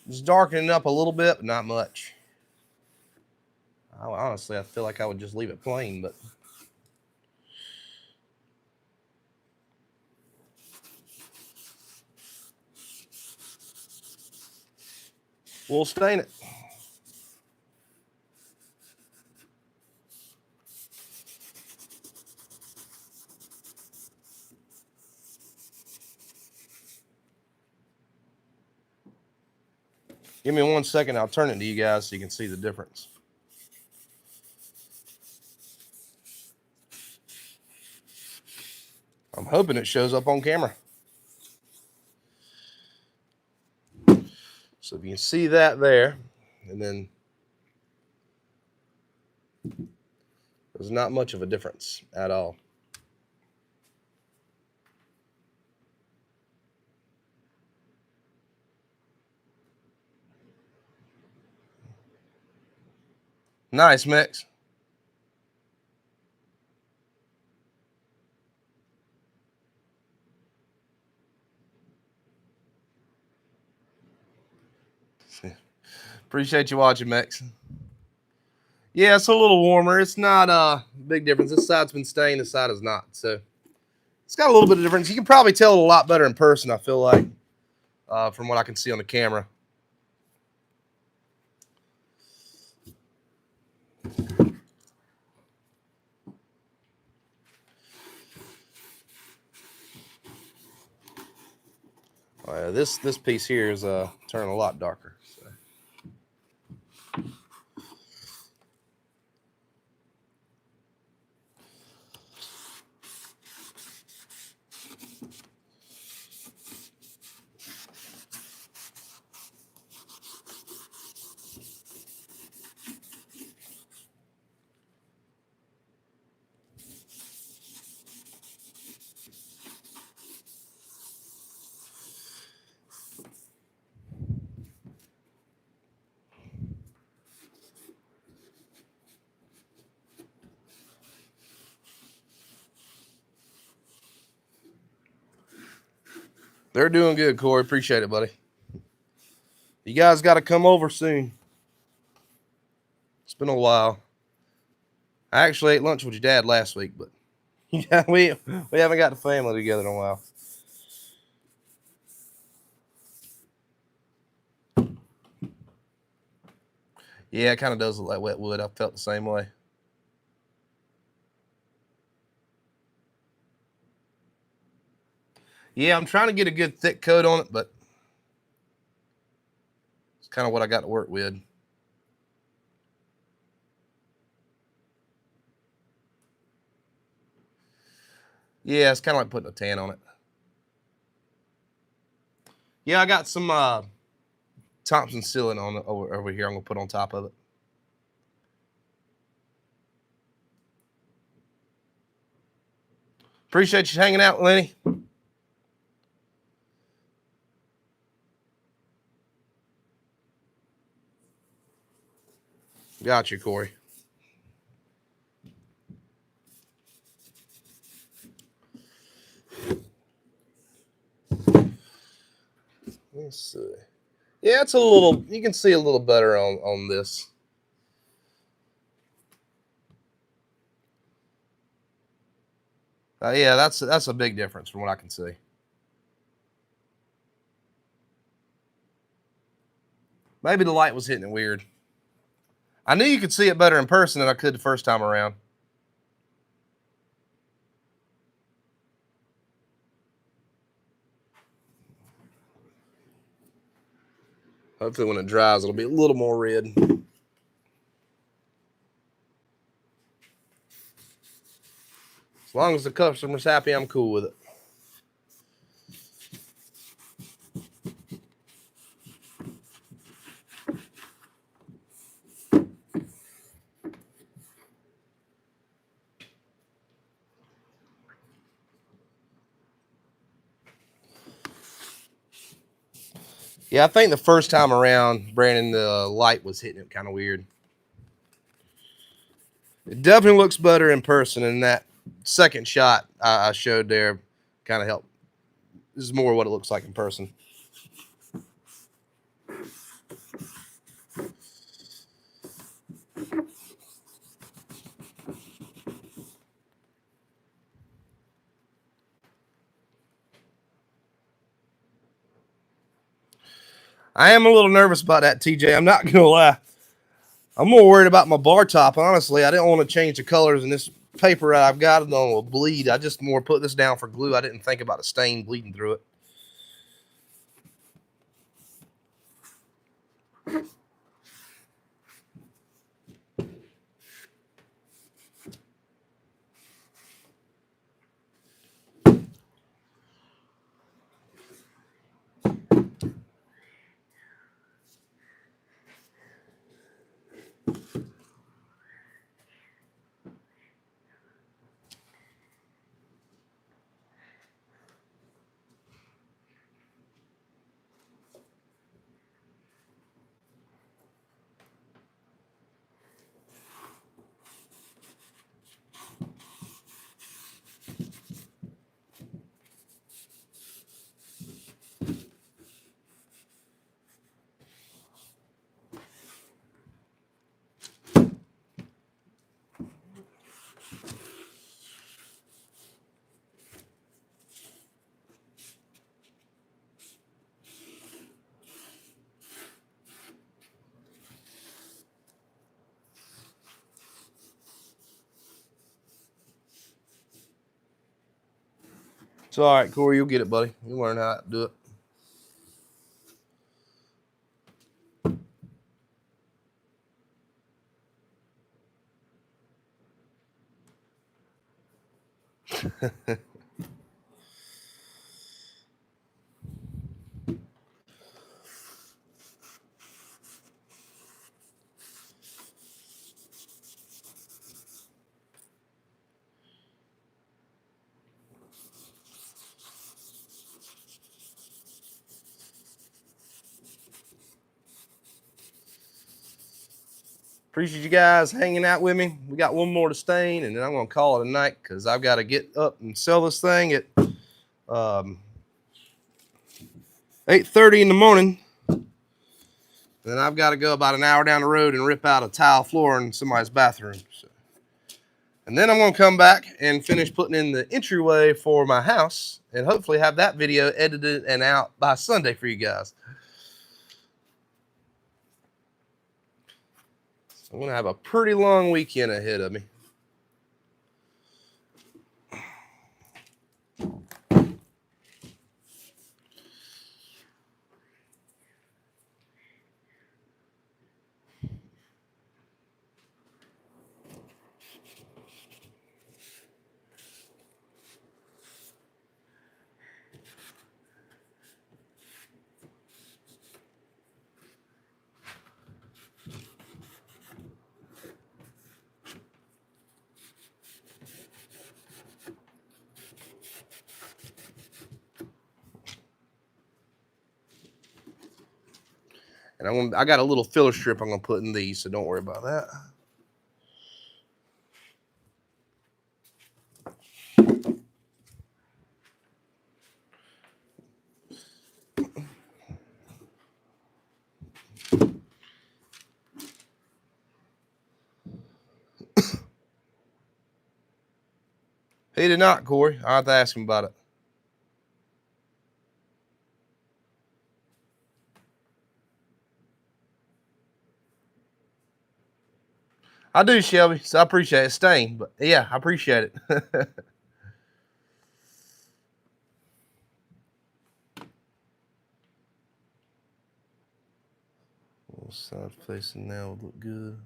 [SPEAKER 1] It's darkening up a little bit, but not much. Honestly, I feel like I would just leave it plain, but we'll stain it. Give me 1 second. I'll turn it to you guys so you can see the difference. I'm hoping it shows up on camera. So if you can see that there, and then there's not much of a difference at all. Nice mix. Appreciate you watching, Mix. Yeah, it's a little warmer. It's not a big difference. This side's been stained, this side is not. So it's got a little bit of difference. You can probably tell it a lot better in person, I feel like, from what I can see on the camera. This piece here is turning a lot darker. So. They're doing good, Corey. Appreciate it, buddy. You guys got to come over soon. It's been a while. I actually ate lunch with your dad last week, but yeah, we haven't got the family together in a while. Yeah, it kind of does look like wet wood. I felt the same way. Yeah, I'm trying to get a good thick coat on it, but it's kind of what I got to work with. Yeah, it's kind of like putting a tan on it. Yeah, I got some Thompson sealant on over here. I'm going to put on top of it. Appreciate you hanging out, Lenny. Got you, Corey. Let's see. Yeah, it's a little, you can see a little better on this. Yeah, that's a big difference from what I can see. Maybe the light was hitting it weird. I knew you could see it better in person than I could the first time around. Hopefully when it dries, it'll be a little more red. As long as the customer's happy, I'm cool with it. Yeah, I think the first time around, Brandon, the light was hitting it kind of weird. It definitely looks better in person, and that second shot I showed there kind of helped. This is more what it looks like in person. I am a little nervous about that, TJ. I'm not gonna lie. I'm more worried about my bar top, honestly. I didn't want to change the colors, and this paper I've got it on will bleed. I just more put this down for glue. I didn't think about a stain bleeding through it. It's all right, Corey. You'll get it, buddy. You'll learn how to do it. Appreciate you guys hanging out with me. We got one more to stain, and then I'm going to call it a night because I've got to get up and sell this thing at 8:30 in the morning. Then I've got to go about an hour down the road and rip out a tile floor in somebody's bathroom. So. And then I'm going to come back and finish putting in the entryway for my house and hopefully have that video edited and out by Sunday for you guys. So I'm going to have a pretty long weekend ahead of me. And I got a little filler strip I'm going to put in these, so don't worry about that. He did not, Corey. I'll have to ask him about it. I do, Shelby, so I appreciate it. Stain, but yeah, I appreciate it. Side facing now would look good.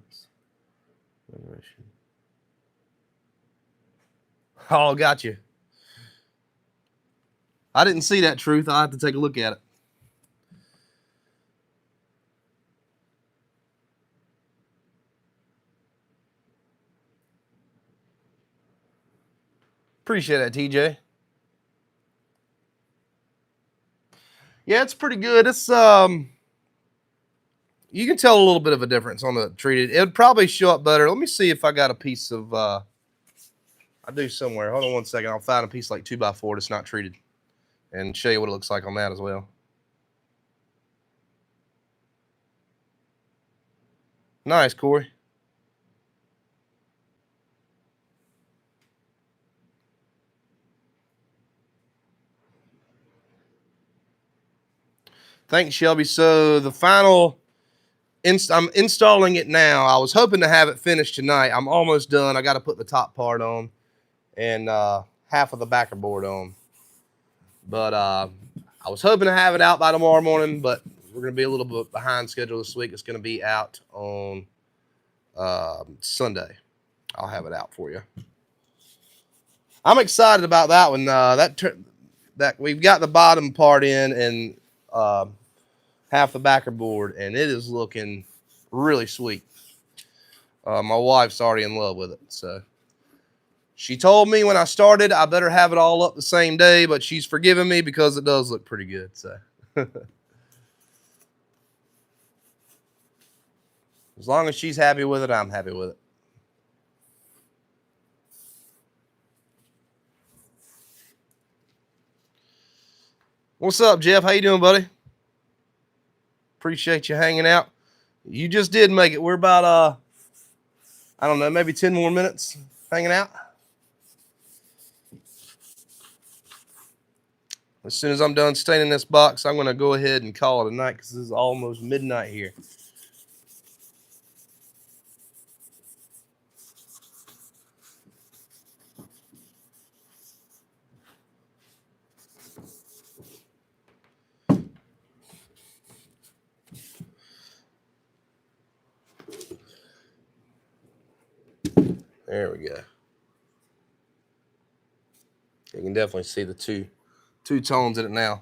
[SPEAKER 1] Oh, got you. I didn't see that, Truth. I'll have to take a look at it. Appreciate that, TJ. Yeah, it's pretty good. It's you can tell a little bit of a difference on the treated. It would probably show up better. Let me see if I got a piece of I do somewhere. Hold on one second. I'll find a piece like 2x4 that's not treated and show you what it looks like on that as well. Nice, Corey. Thanks, Shelby. So the final, I'm installing it now. I was hoping to have it finished tonight. I'm almost done. I got to put the top part on and half of the backer board on. But I was hoping to have it out by tomorrow morning, but we're going to be a little bit behind schedule this week. It's going to be out on Sunday. I'll have it out for you. I'm excited about that one. That we've got the bottom part in and half the backer board, and it is looking really sweet. My wife's already in love with it. So she told me when I started I better have it all up the same day, but she's forgiven me because it does look pretty good. So as long as she's happy with it, I'm happy with it. What's up, Jeff? How you doing, buddy? Appreciate you hanging out. You just did make it. We're about, I don't know, maybe 10 more minutes hanging out. As soon as I'm done staining this box, I'm going to go ahead and call it a night because this is almost midnight here. There we go. You can definitely see the two tones in it now.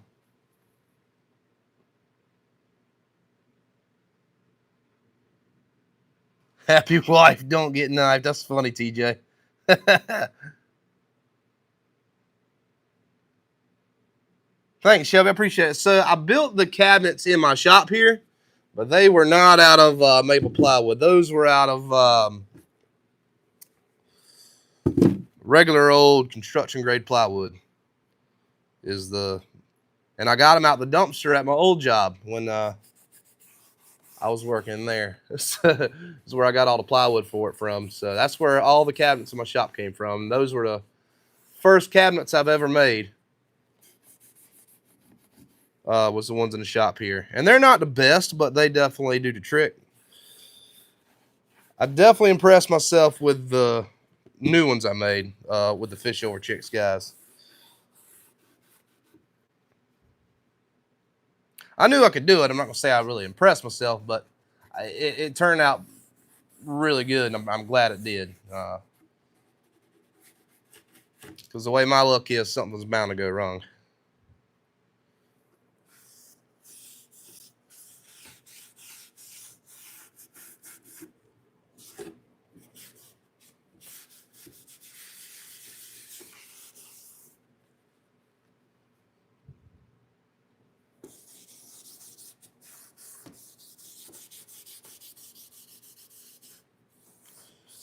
[SPEAKER 1] Happy wife, don't get knifed. That's funny, TJ. Thanks, Shelby. I appreciate it. So I built the cabinets in my shop here, but they were not out of maple plywood. Those were out of regular old construction grade plywood. And I got them out the dumpster at my old job when I was working there. This is where I got all the plywood for it from. So that's where all the cabinets in my shop came from. Those were the first cabinets I've ever made. Was the ones in the shop here. And they're not the best, but they definitely do the trick. I definitely impressed myself with the new ones I made with the Fish Over Chicks guys. I knew I could do it. I'm not going to say I really impressed myself, but it turned out really good, and I'm glad it did. Because the way my luck is, something's bound to go wrong.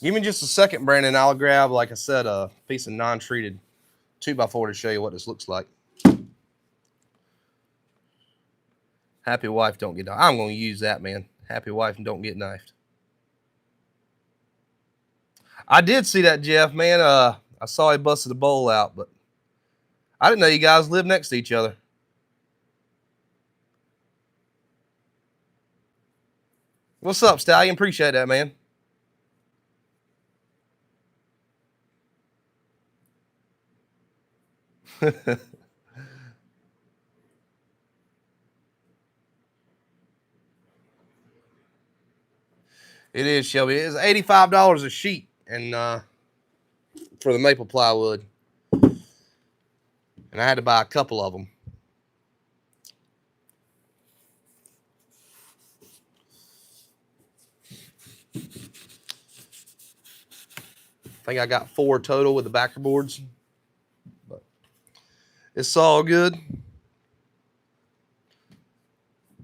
[SPEAKER 1] Give me just a second, Brandon. I'll grab, like I said, a piece of non-treated 2x4 to show you what this looks like. Happy wife, don't get knifed. I'm going to use that, man. Happy wife and don't get knifed. I did see that, Jeff, man. I saw he busted a bowl out, but I didn't know you guys live next to each other. What's up, Stallion? Appreciate that, man. It is, Shelby. It's $85 a sheet, and for the maple plywood, and I had to buy a couple of them. I think I got 4 total with the backer boards, but it's all good.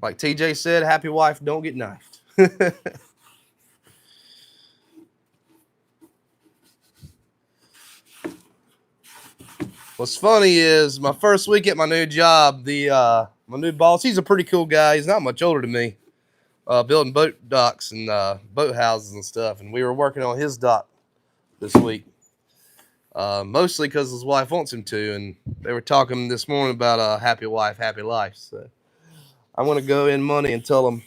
[SPEAKER 1] Like TJ said, happy wife, don't get knifed. What's funny is my first week at my new job, my new boss, he's a pretty cool guy. He's not much older than me, building boat docks and boat houses and stuff. And we were working on his dock this week, mostly because his wife wants him to. And they were talking this morning about happy wife, happy life. So I'm gonna go in money and tell them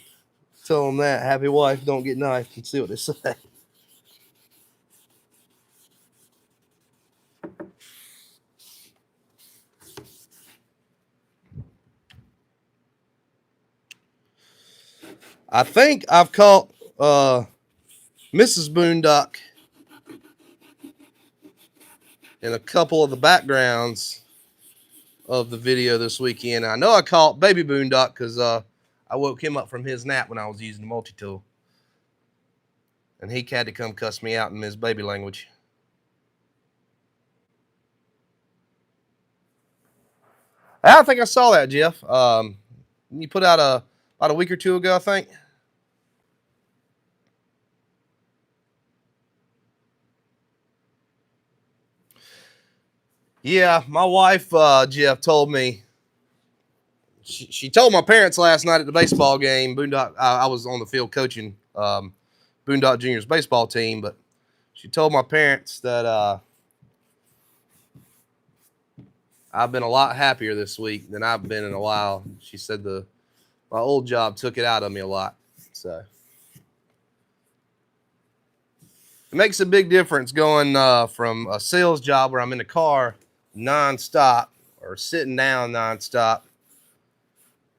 [SPEAKER 1] that happy wife don't get knifed and see what they say. I think I've caught Mrs. Boondock in a couple of the backgrounds of the video this weekend. I know I caught Baby Boondock because I woke him up from his nap when I was using the multi-tool. And he had to come cuss me out in his baby language. I think I saw that, Jeff. You put out about a week or two ago, I think. Yeah, my wife, Jeff, told me. She told my parents last night at the baseball game. Boondock, I was on the field coaching Boondock Juniors baseball team, but she told my parents that I've been a lot happier this week than I've been in a while. She said my old job took it out of me a lot. So it makes a big difference going from a sales job where I'm in the car nonstop or sitting down nonstop,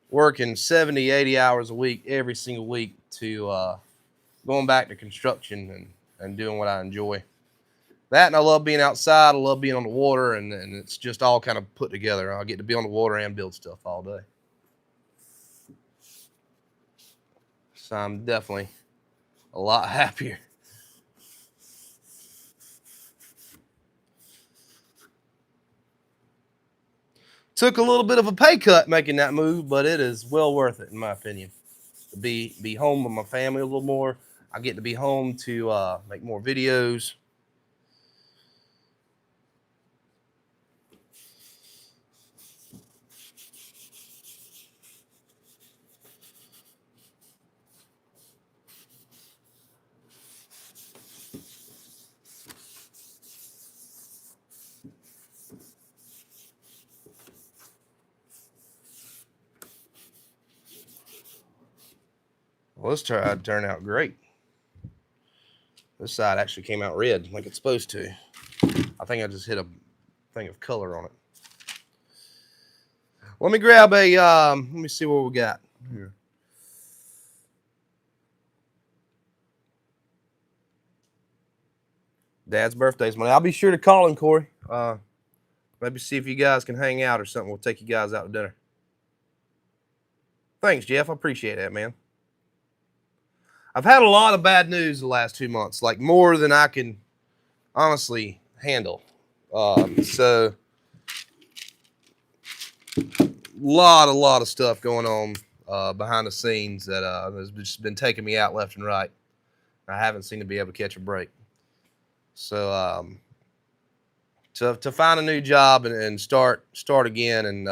[SPEAKER 1] working 70, 80 hours a week every single week to going back to construction and doing what I enjoy. That, and I love being outside. I love being on the water, and it's just all kind of put together. I get to be on the water and build stuff all day. So I'm definitely a lot happier. Took a little bit of a pay cut making that move, but it is well worth it in my opinion. To be home with my family a little more. I get to be home to make more videos. Well, this tried to turn out great. This side actually came out red like it's supposed to. I think I just hit a thing of color on it. Let me grab a, let me see what we got here. Dad's birthday's Monday. I'll be sure to call him, Corey. Maybe see if you guys can hang out or something. We'll take you guys out to dinner. Thanks, Jeff. I appreciate that, man. I've had a lot of bad news the last 2 months, like more than I can honestly handle. So a lot of stuff going on behind the scenes that has just been taking me out left and right. I haven't seemed to be able to catch a break. So to find a new job and start again and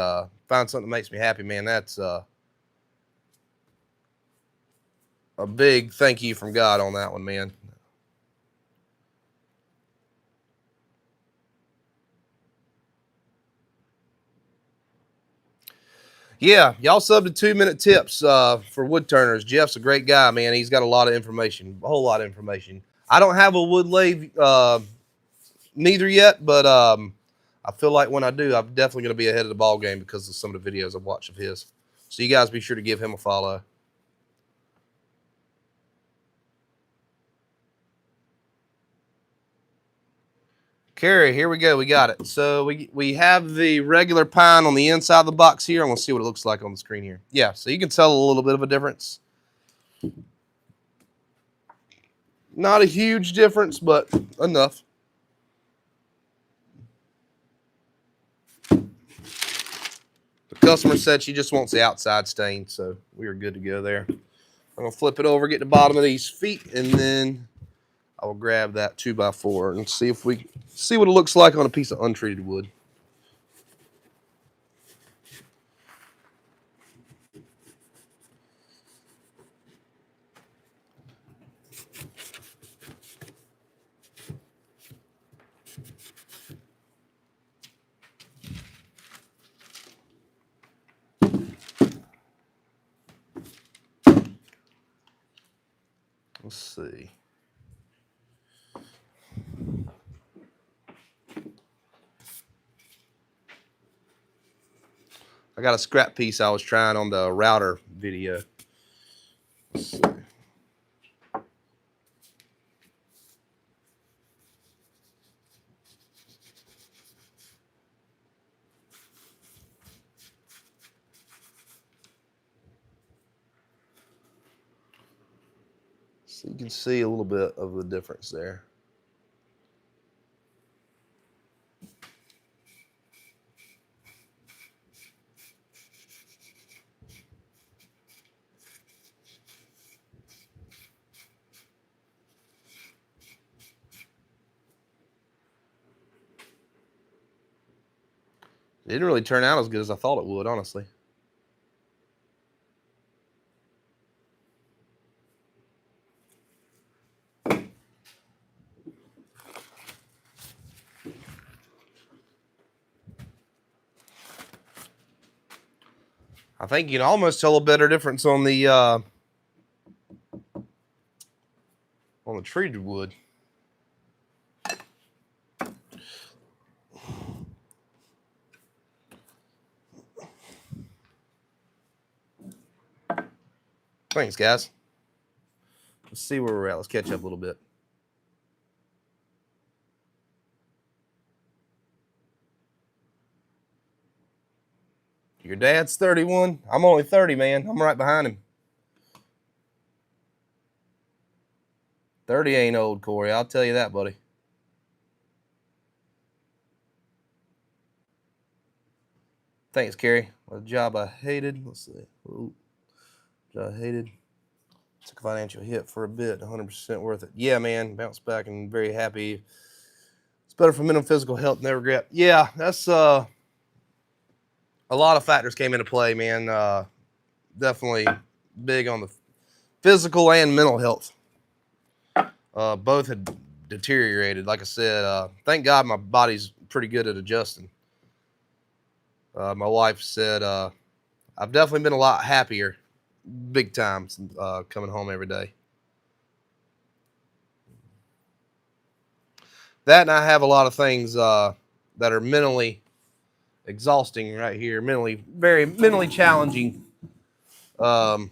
[SPEAKER 1] find something that makes me happy, man, that's a big thank you from God on that one, man. Yeah, y'all subbed to 2-minute tips for wood turners. Jeff's a great guy, man. He's got a lot of information, a whole lot of information. I don't have a wood lathe neither yet, but I feel like when I do, I'm definitely going to be ahead of the ball game because of some of the videos I've watched of his. So you guys be sure to give him a follow. Carrie, here we go. We got it. So we have the regular pine on the inside of the box here. I'm going to see what it looks like on the screen here. Yeah, so you can tell a little bit of a difference. Not a huge difference, but enough. The customer said she just wants the outside stain, so we are good to go there. I'm going to flip it over, get the bottom of these feet, and then I will grab that 2x4 and see if we see what it looks like on a piece of untreated wood. see. I got a scrap piece I was trying on the router video. Let's see. So you can see a little bit of the difference there. It didn't really turn out as good as I thought it would, honestly. I think you can almost tell a better difference on the treated wood. Thanks, guys. Let's see where we're at. Let's catch up a little bit. Your dad's 31. I'm only 30, man. I'm right behind him. 30 ain't old, Corey. I'll tell you that, buddy. Thanks, Carrie. A job I hated. Let's see. Ooh. Job I hated. Took a financial hit for a bit. 100% worth it. Yeah, man. Bounced back and very happy. It's better for mental and physical health. Never regret. Yeah, that's a lot of factors came into play, man. Definitely big on the physical and mental health. Both had deteriorated. Like I said, thank God my body's pretty good at adjusting. My wife said I've definitely been a lot happier, big time, coming home every day. That, and I have a lot of things that are mentally exhausting right here, very mentally challenging to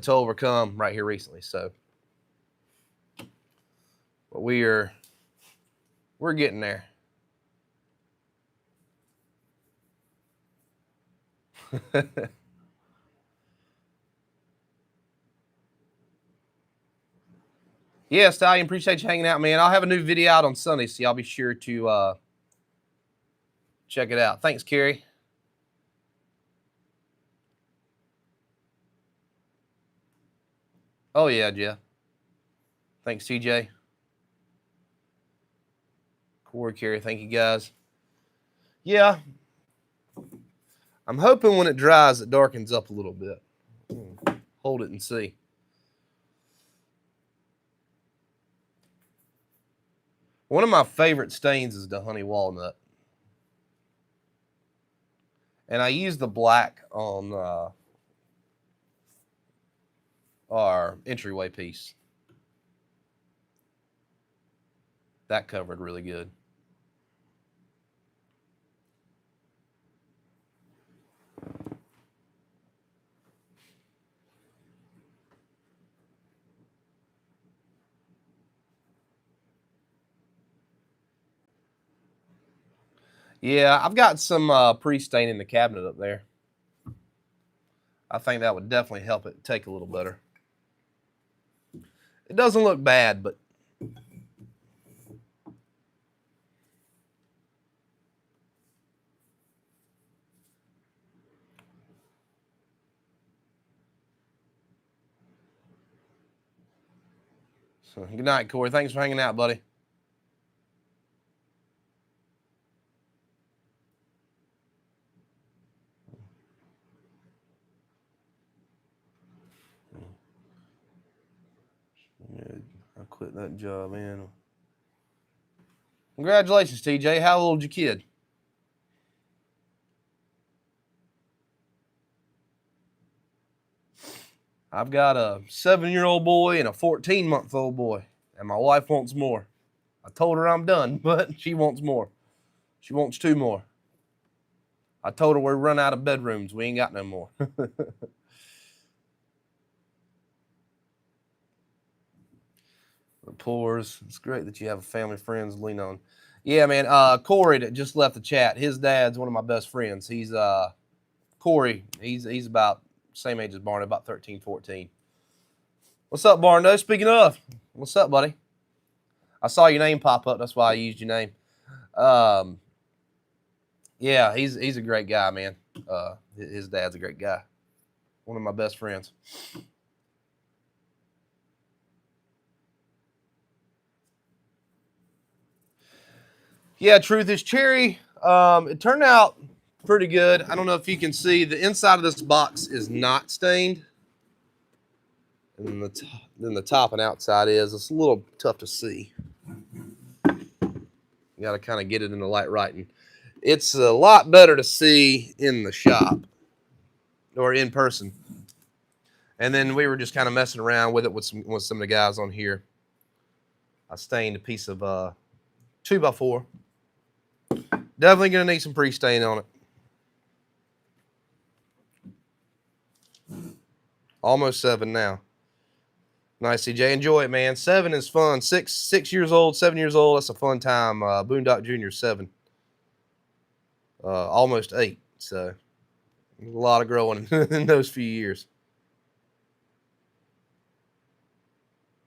[SPEAKER 1] overcome right here recently. So, but we're getting there. Yeah, Stallion, appreciate you hanging out, man. I'll have a new video out on Sunday, so y'all be sure to check it out. Thanks, Carrie. Oh, yeah, Jeff. Thanks, TJ. Corey, Carrie, thank you, guys. Yeah. I'm hoping when it dries, it darkens up a little bit. Hold it and see. One of my favorite stains is the honey walnut. And I use the black on our entryway piece. That covered really good. Yeah, I've got some pre-stain in the cabinet up there. I think that would definitely help it take a little better. It doesn't look bad, but so, good night, Corey. Thanks for hanging out, buddy. I quit that job, man. Congratulations, TJ. How old's your kid? I've got a 7-year-old boy and a 14-month-old boy, and my wife wants more. I told her I'm done, but she wants more. She wants 2 more. I told her we're run out of bedrooms. We ain't got no more. The pores. It's great that you have a family friends to lean on. Yeah, man. Corey that just left the chat. His dad's one of my best friends. He's Corey. He's about same age as Barno, about 13, 14. What's up, Barno? Speaking of, what's up, buddy? I saw your name pop up. That's why I used your name. Yeah, he's a great guy, man. His dad's a great guy. One of my best friends. Yeah, truth is cherry. It turned out pretty good. I don't know if you can see the inside of this box is not stained, and then the top and outside is. It's a little tough to see. You got to kind of get it in the light right, and it's a lot better to see in the shop or in person. And then we were just kind of messing around with it with some of the guys on here. I stained a piece of 2x4. Definitely gonna need some pre-stain on it. Almost 7 now. Nice, CJ. Enjoy it, man. 7 is fun. 6 years old, 7 years old. That's a fun time. Boondock Jr. 7. Almost 8. So a lot of growing in those few years.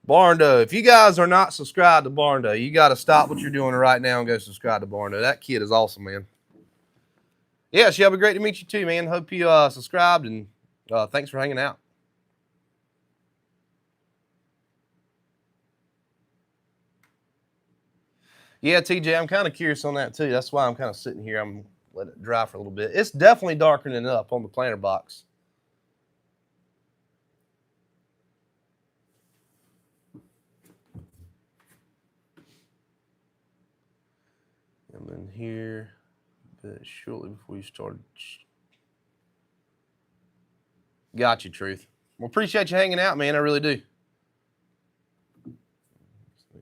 [SPEAKER 1] Barndo, if you guys are not subscribed to Barndo, you got to stop what you're doing right now and go subscribe to Barndo. That kid is awesome, man. Yeah, Shelby, great to meet you too, man. Hope you subscribed, and thanks for hanging out. Yeah, TJ, I'm kind of curious on that too. That's why I'm kind of sitting here. I'm letting it dry for a little bit. It's definitely darkening up on the planter box. And then here, shortly before you started. Got you, Truth. Well, appreciate you hanging out, man. I really do.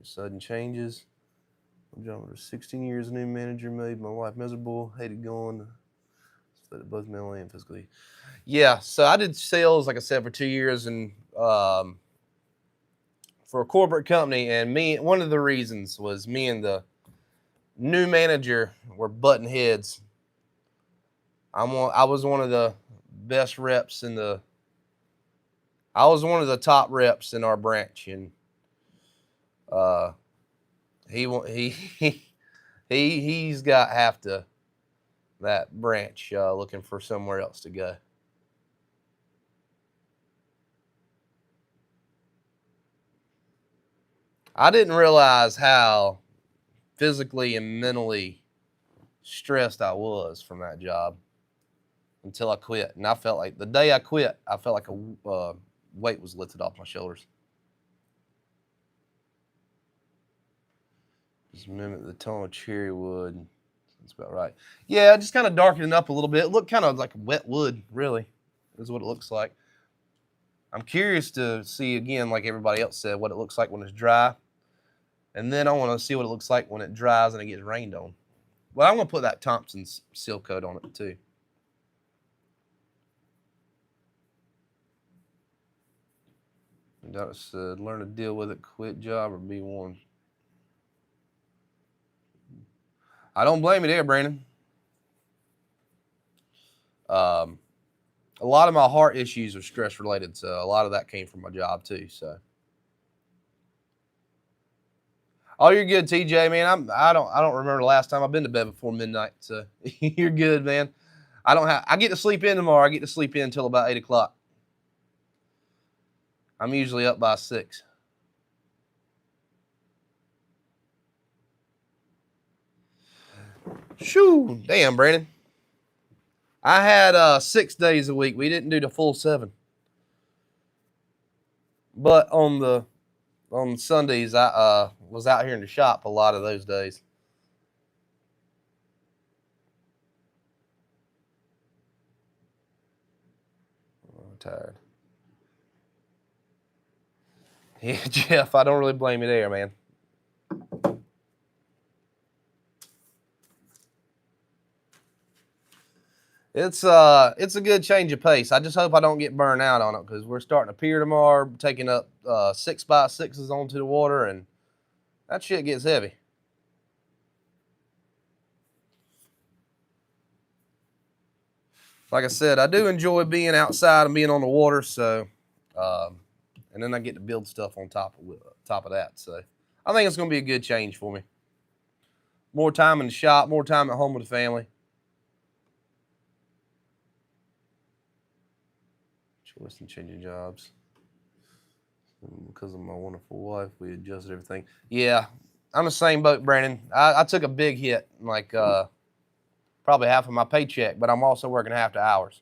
[SPEAKER 1] Sudden changes. I'm jumping for 16 years. A new manager made my life miserable. Hated going. Both mentally and physically. Yeah, so I did sales, like I said, for 2 years, and for a corporate company. And one of the reasons was me and the new manager were butting heads. I was one of the best reps I was one of the top reps in our branch, and he's got half that branch looking for somewhere else to go. I didn't realize how physically and mentally stressed I was from that job until I quit. And I felt like the day I quit, I felt like a weight was lifted off my shoulders. Just mimic the tone of cherry wood. That's about right. Yeah, just kind of darkening up a little bit. It looked kind of like wet wood, really, is what it looks like. I'm curious to see, again, like everybody else said, what it looks like when it's dry. And then I want to see what it looks like when it dries and it gets rained on. Well, I'm going to put that Thompson's seal coat on it, too. Doctor said, learn to deal with it, quit job, or be one. I don't blame you there, Brandon. A lot of my heart issues are stress related, so a lot of that came from my job too. So, oh, you're good, TJ, man. I don't remember the last time I've been to bed before midnight. So you're good, man. I get to sleep in tomorrow. I get to sleep in until about 8 o'clock. I'm usually up by 6. Shoo, damn, Brandon. I had 6 days a week. We didn't do the full 7. But on Sundays, I was out here in the shop a lot of those days. I'm tired. Yeah, Jeff, I don't really blame you there, man. It's a good change of pace. I just hope I don't get burned out on it because we're starting a pier tomorrow, taking up 6x6s onto the water, and that shit gets heavy. Like I said, I do enjoy being outside and being on the water. So, and then I get to build stuff on top of that. So, I think it's going to be a good change for me. More time in the shop, more time at home with the family. Choice and changing jobs. Because of my wonderful wife, we adjusted everything. Yeah, I'm the same boat, Brandon. I took a big hit, like probably half of my paycheck, but I'm also working half the hours.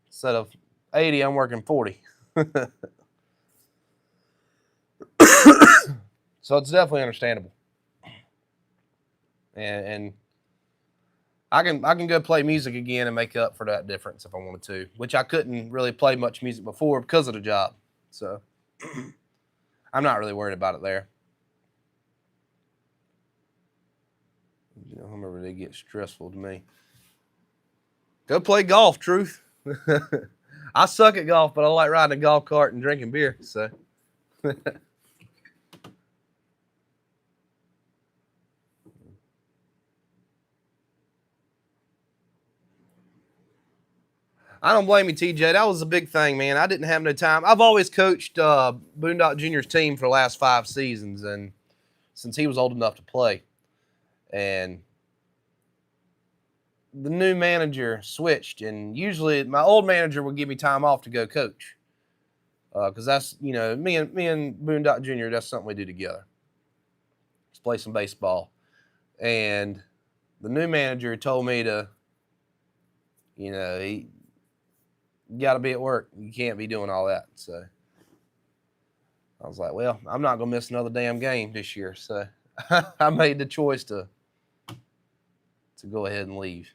[SPEAKER 1] Instead of 80, I'm working 40. So it's definitely understandable. And I can go play music again and make up for that difference if I wanted to, which I couldn't really play much music before because of the job. So I'm not really worried about it there. You know, whenever they get stressful to me. Go play golf, Truth. I suck at golf, but I like riding a golf cart and drinking beer. So I don't blame you, TJ. That was a big thing, man. I didn't have no time. I've always coached Boondock Junior's team for the last 5 seasons, and since he was old enough to play. And the new manager switched, and usually my old manager would give me time off to go coach, because that's, you know, me and Boondock Junior. That's something we do together. Let's play some baseball, and the new manager told me to, you know, you got to be at work. You can't be doing all that. So I was like, well, I'm not gonna miss another damn game this year. So I made the choice to go ahead and leave.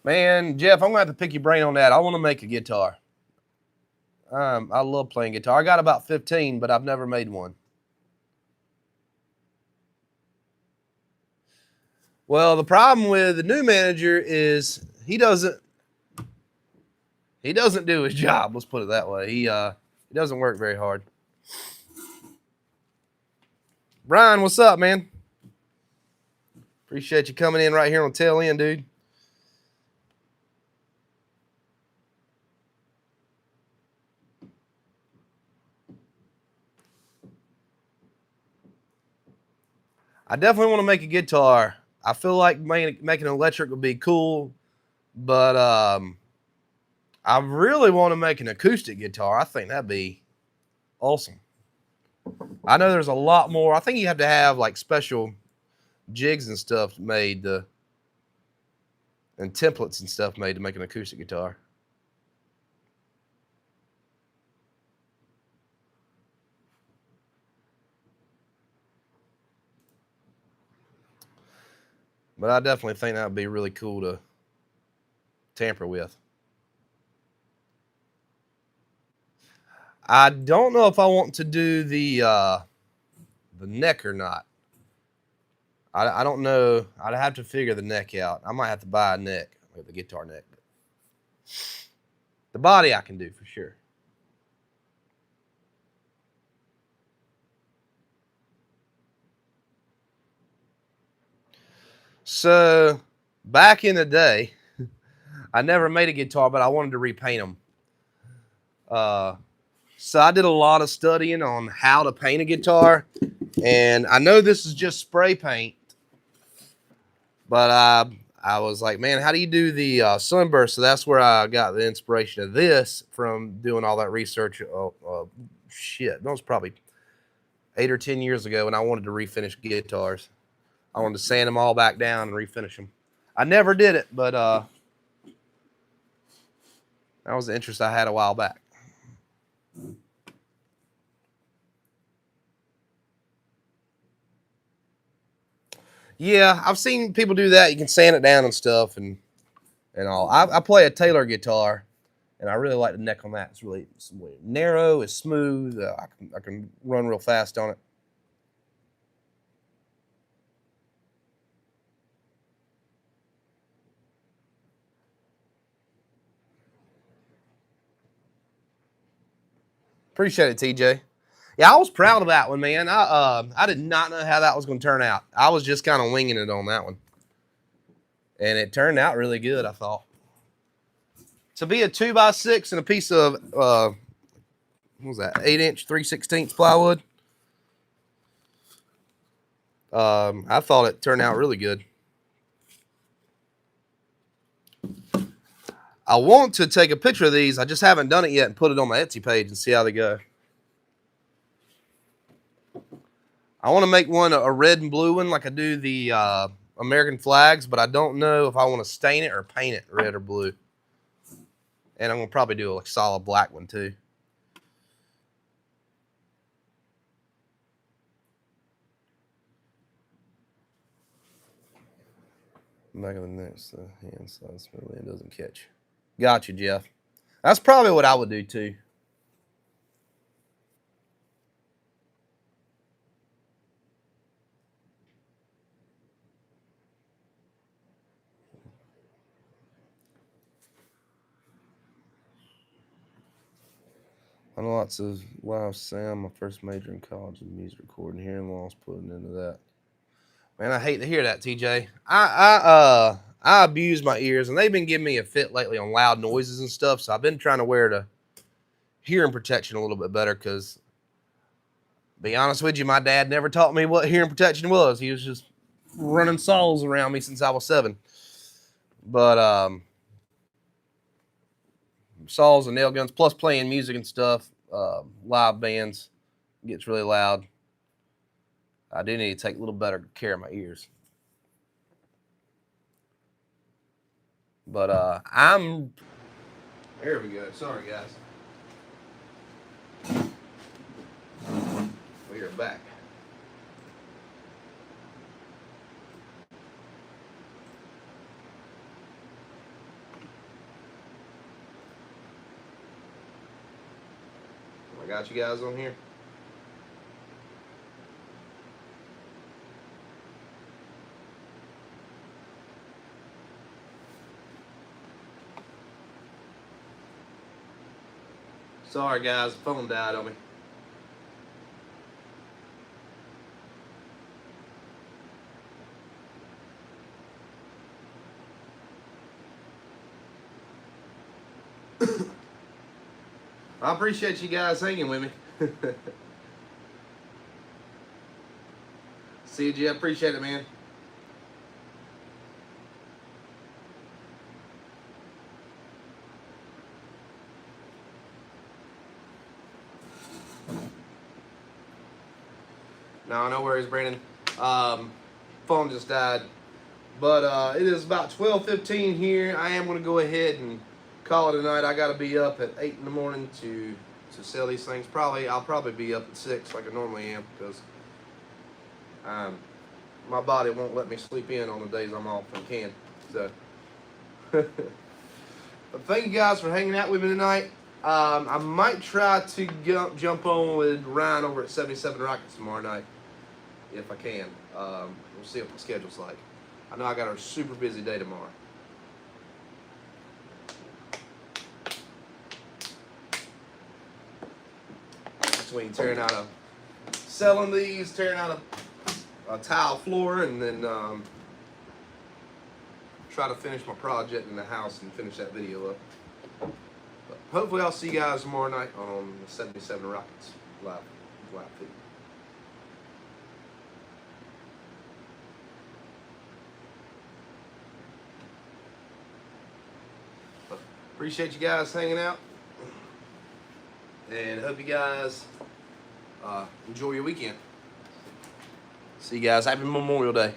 [SPEAKER 1] Man, Jeff, I'm gonna have to pick your brain on that. I want to make a guitar. I love playing guitar. I got about 15, but I've never made one. Well, the problem with the new manager is he doesn't do his job. Let's put it that way. He doesn't work very hard. Brian, what's up, man? Appreciate you coming in right here on tail end, dude. I definitely want to make a guitar. I feel like making an electric would be cool, but I really want to make an acoustic guitar. I think that'd be awesome. I know there's a lot more. I think you have to have like special jigs and stuff made and templates and stuff made to make an acoustic guitar. But I definitely think that would be really cool to tamper with. I don't know if I want to do the neck or not. I don't know. I'd have to figure the neck out. I might have to buy a neck, like the guitar neck. But the body I can do for sure. So back in the day, I never made a guitar, but I wanted to repaint them. So I did a lot of studying on how to paint a guitar, and I know this is just spray paint, but I was like, man, how do you do the sunburst? So that's where I got the inspiration of this from doing all that research. Shit, that was probably 8 or 10 years ago when I wanted to refinish guitars. I wanted to sand them all back down and refinish them. I never did it, but that was the interest I had a while back. Yeah, I've seen people do that. You can sand it down and stuff and all. I play a Taylor guitar, and I really like the neck on that. It's really narrow. It's smooth. I can run real fast on it. Appreciate it, TJ. Yeah, I was proud of that one, man. I did not know how that was going to turn out. I was just kind of winging it on that one, and it turned out really good. I thought to be a 2x6 and a piece of what was that, 8-inch 3/16 plywood. I thought it turned out really good. I want to take a picture of these. I just haven't done it yet and put it on my Etsy page and see how they go. I want to make one a red and blue one like I do the American flags, but I don't know if I want to stain it or paint it red or blue. And I'm going to probably do a solid black one too. Back of the neck, the hand side smoothly and doesn't catch. Gotcha, Jeff. That's probably what I would do too. I know lots of live sound. My first major in college in music recording. Hearing loss putting into that. Man, I hate to hear that, TJ. I abuse my ears, and they've been giving me a fit lately on loud noises and stuff. So I've been trying to wear the hearing protection a little bit better. Because, be honest with you, my dad never taught me what hearing protection was. He was just running saws around me since I was 7. But saws and nail guns, plus playing music and stuff, live bands, gets really loud. I do need to take a little better care of my ears. But I'm. There we go. Sorry, guys. We are back. I got you guys on here. Sorry, guys. The phone died on me. I appreciate you guys hanging with me. See you, Jeff. Appreciate it, man. No, no worries, Brandon. Phone just died. But it is about 12:15 here. I am going to go ahead and call it a night. I got to be up at 8 in the morning to sell these things. I'll probably be up at 6 like I normally am because my body won't let me sleep in on the days I'm off and can. So, but thank you guys for hanging out with me tonight. I might try to jump on with Ryan over at 77 Rockets tomorrow night if I can. We'll see what my schedule's like. I know I got a super busy day tomorrow. Between selling these, tearing out a tile floor, and then try to finish my project in the house and finish that video up. But hopefully I'll see you guys tomorrow night on the 77 Rockets live feed. Appreciate you guys hanging out, and hope you guys enjoy your weekend. See you guys. Happy Memorial Day.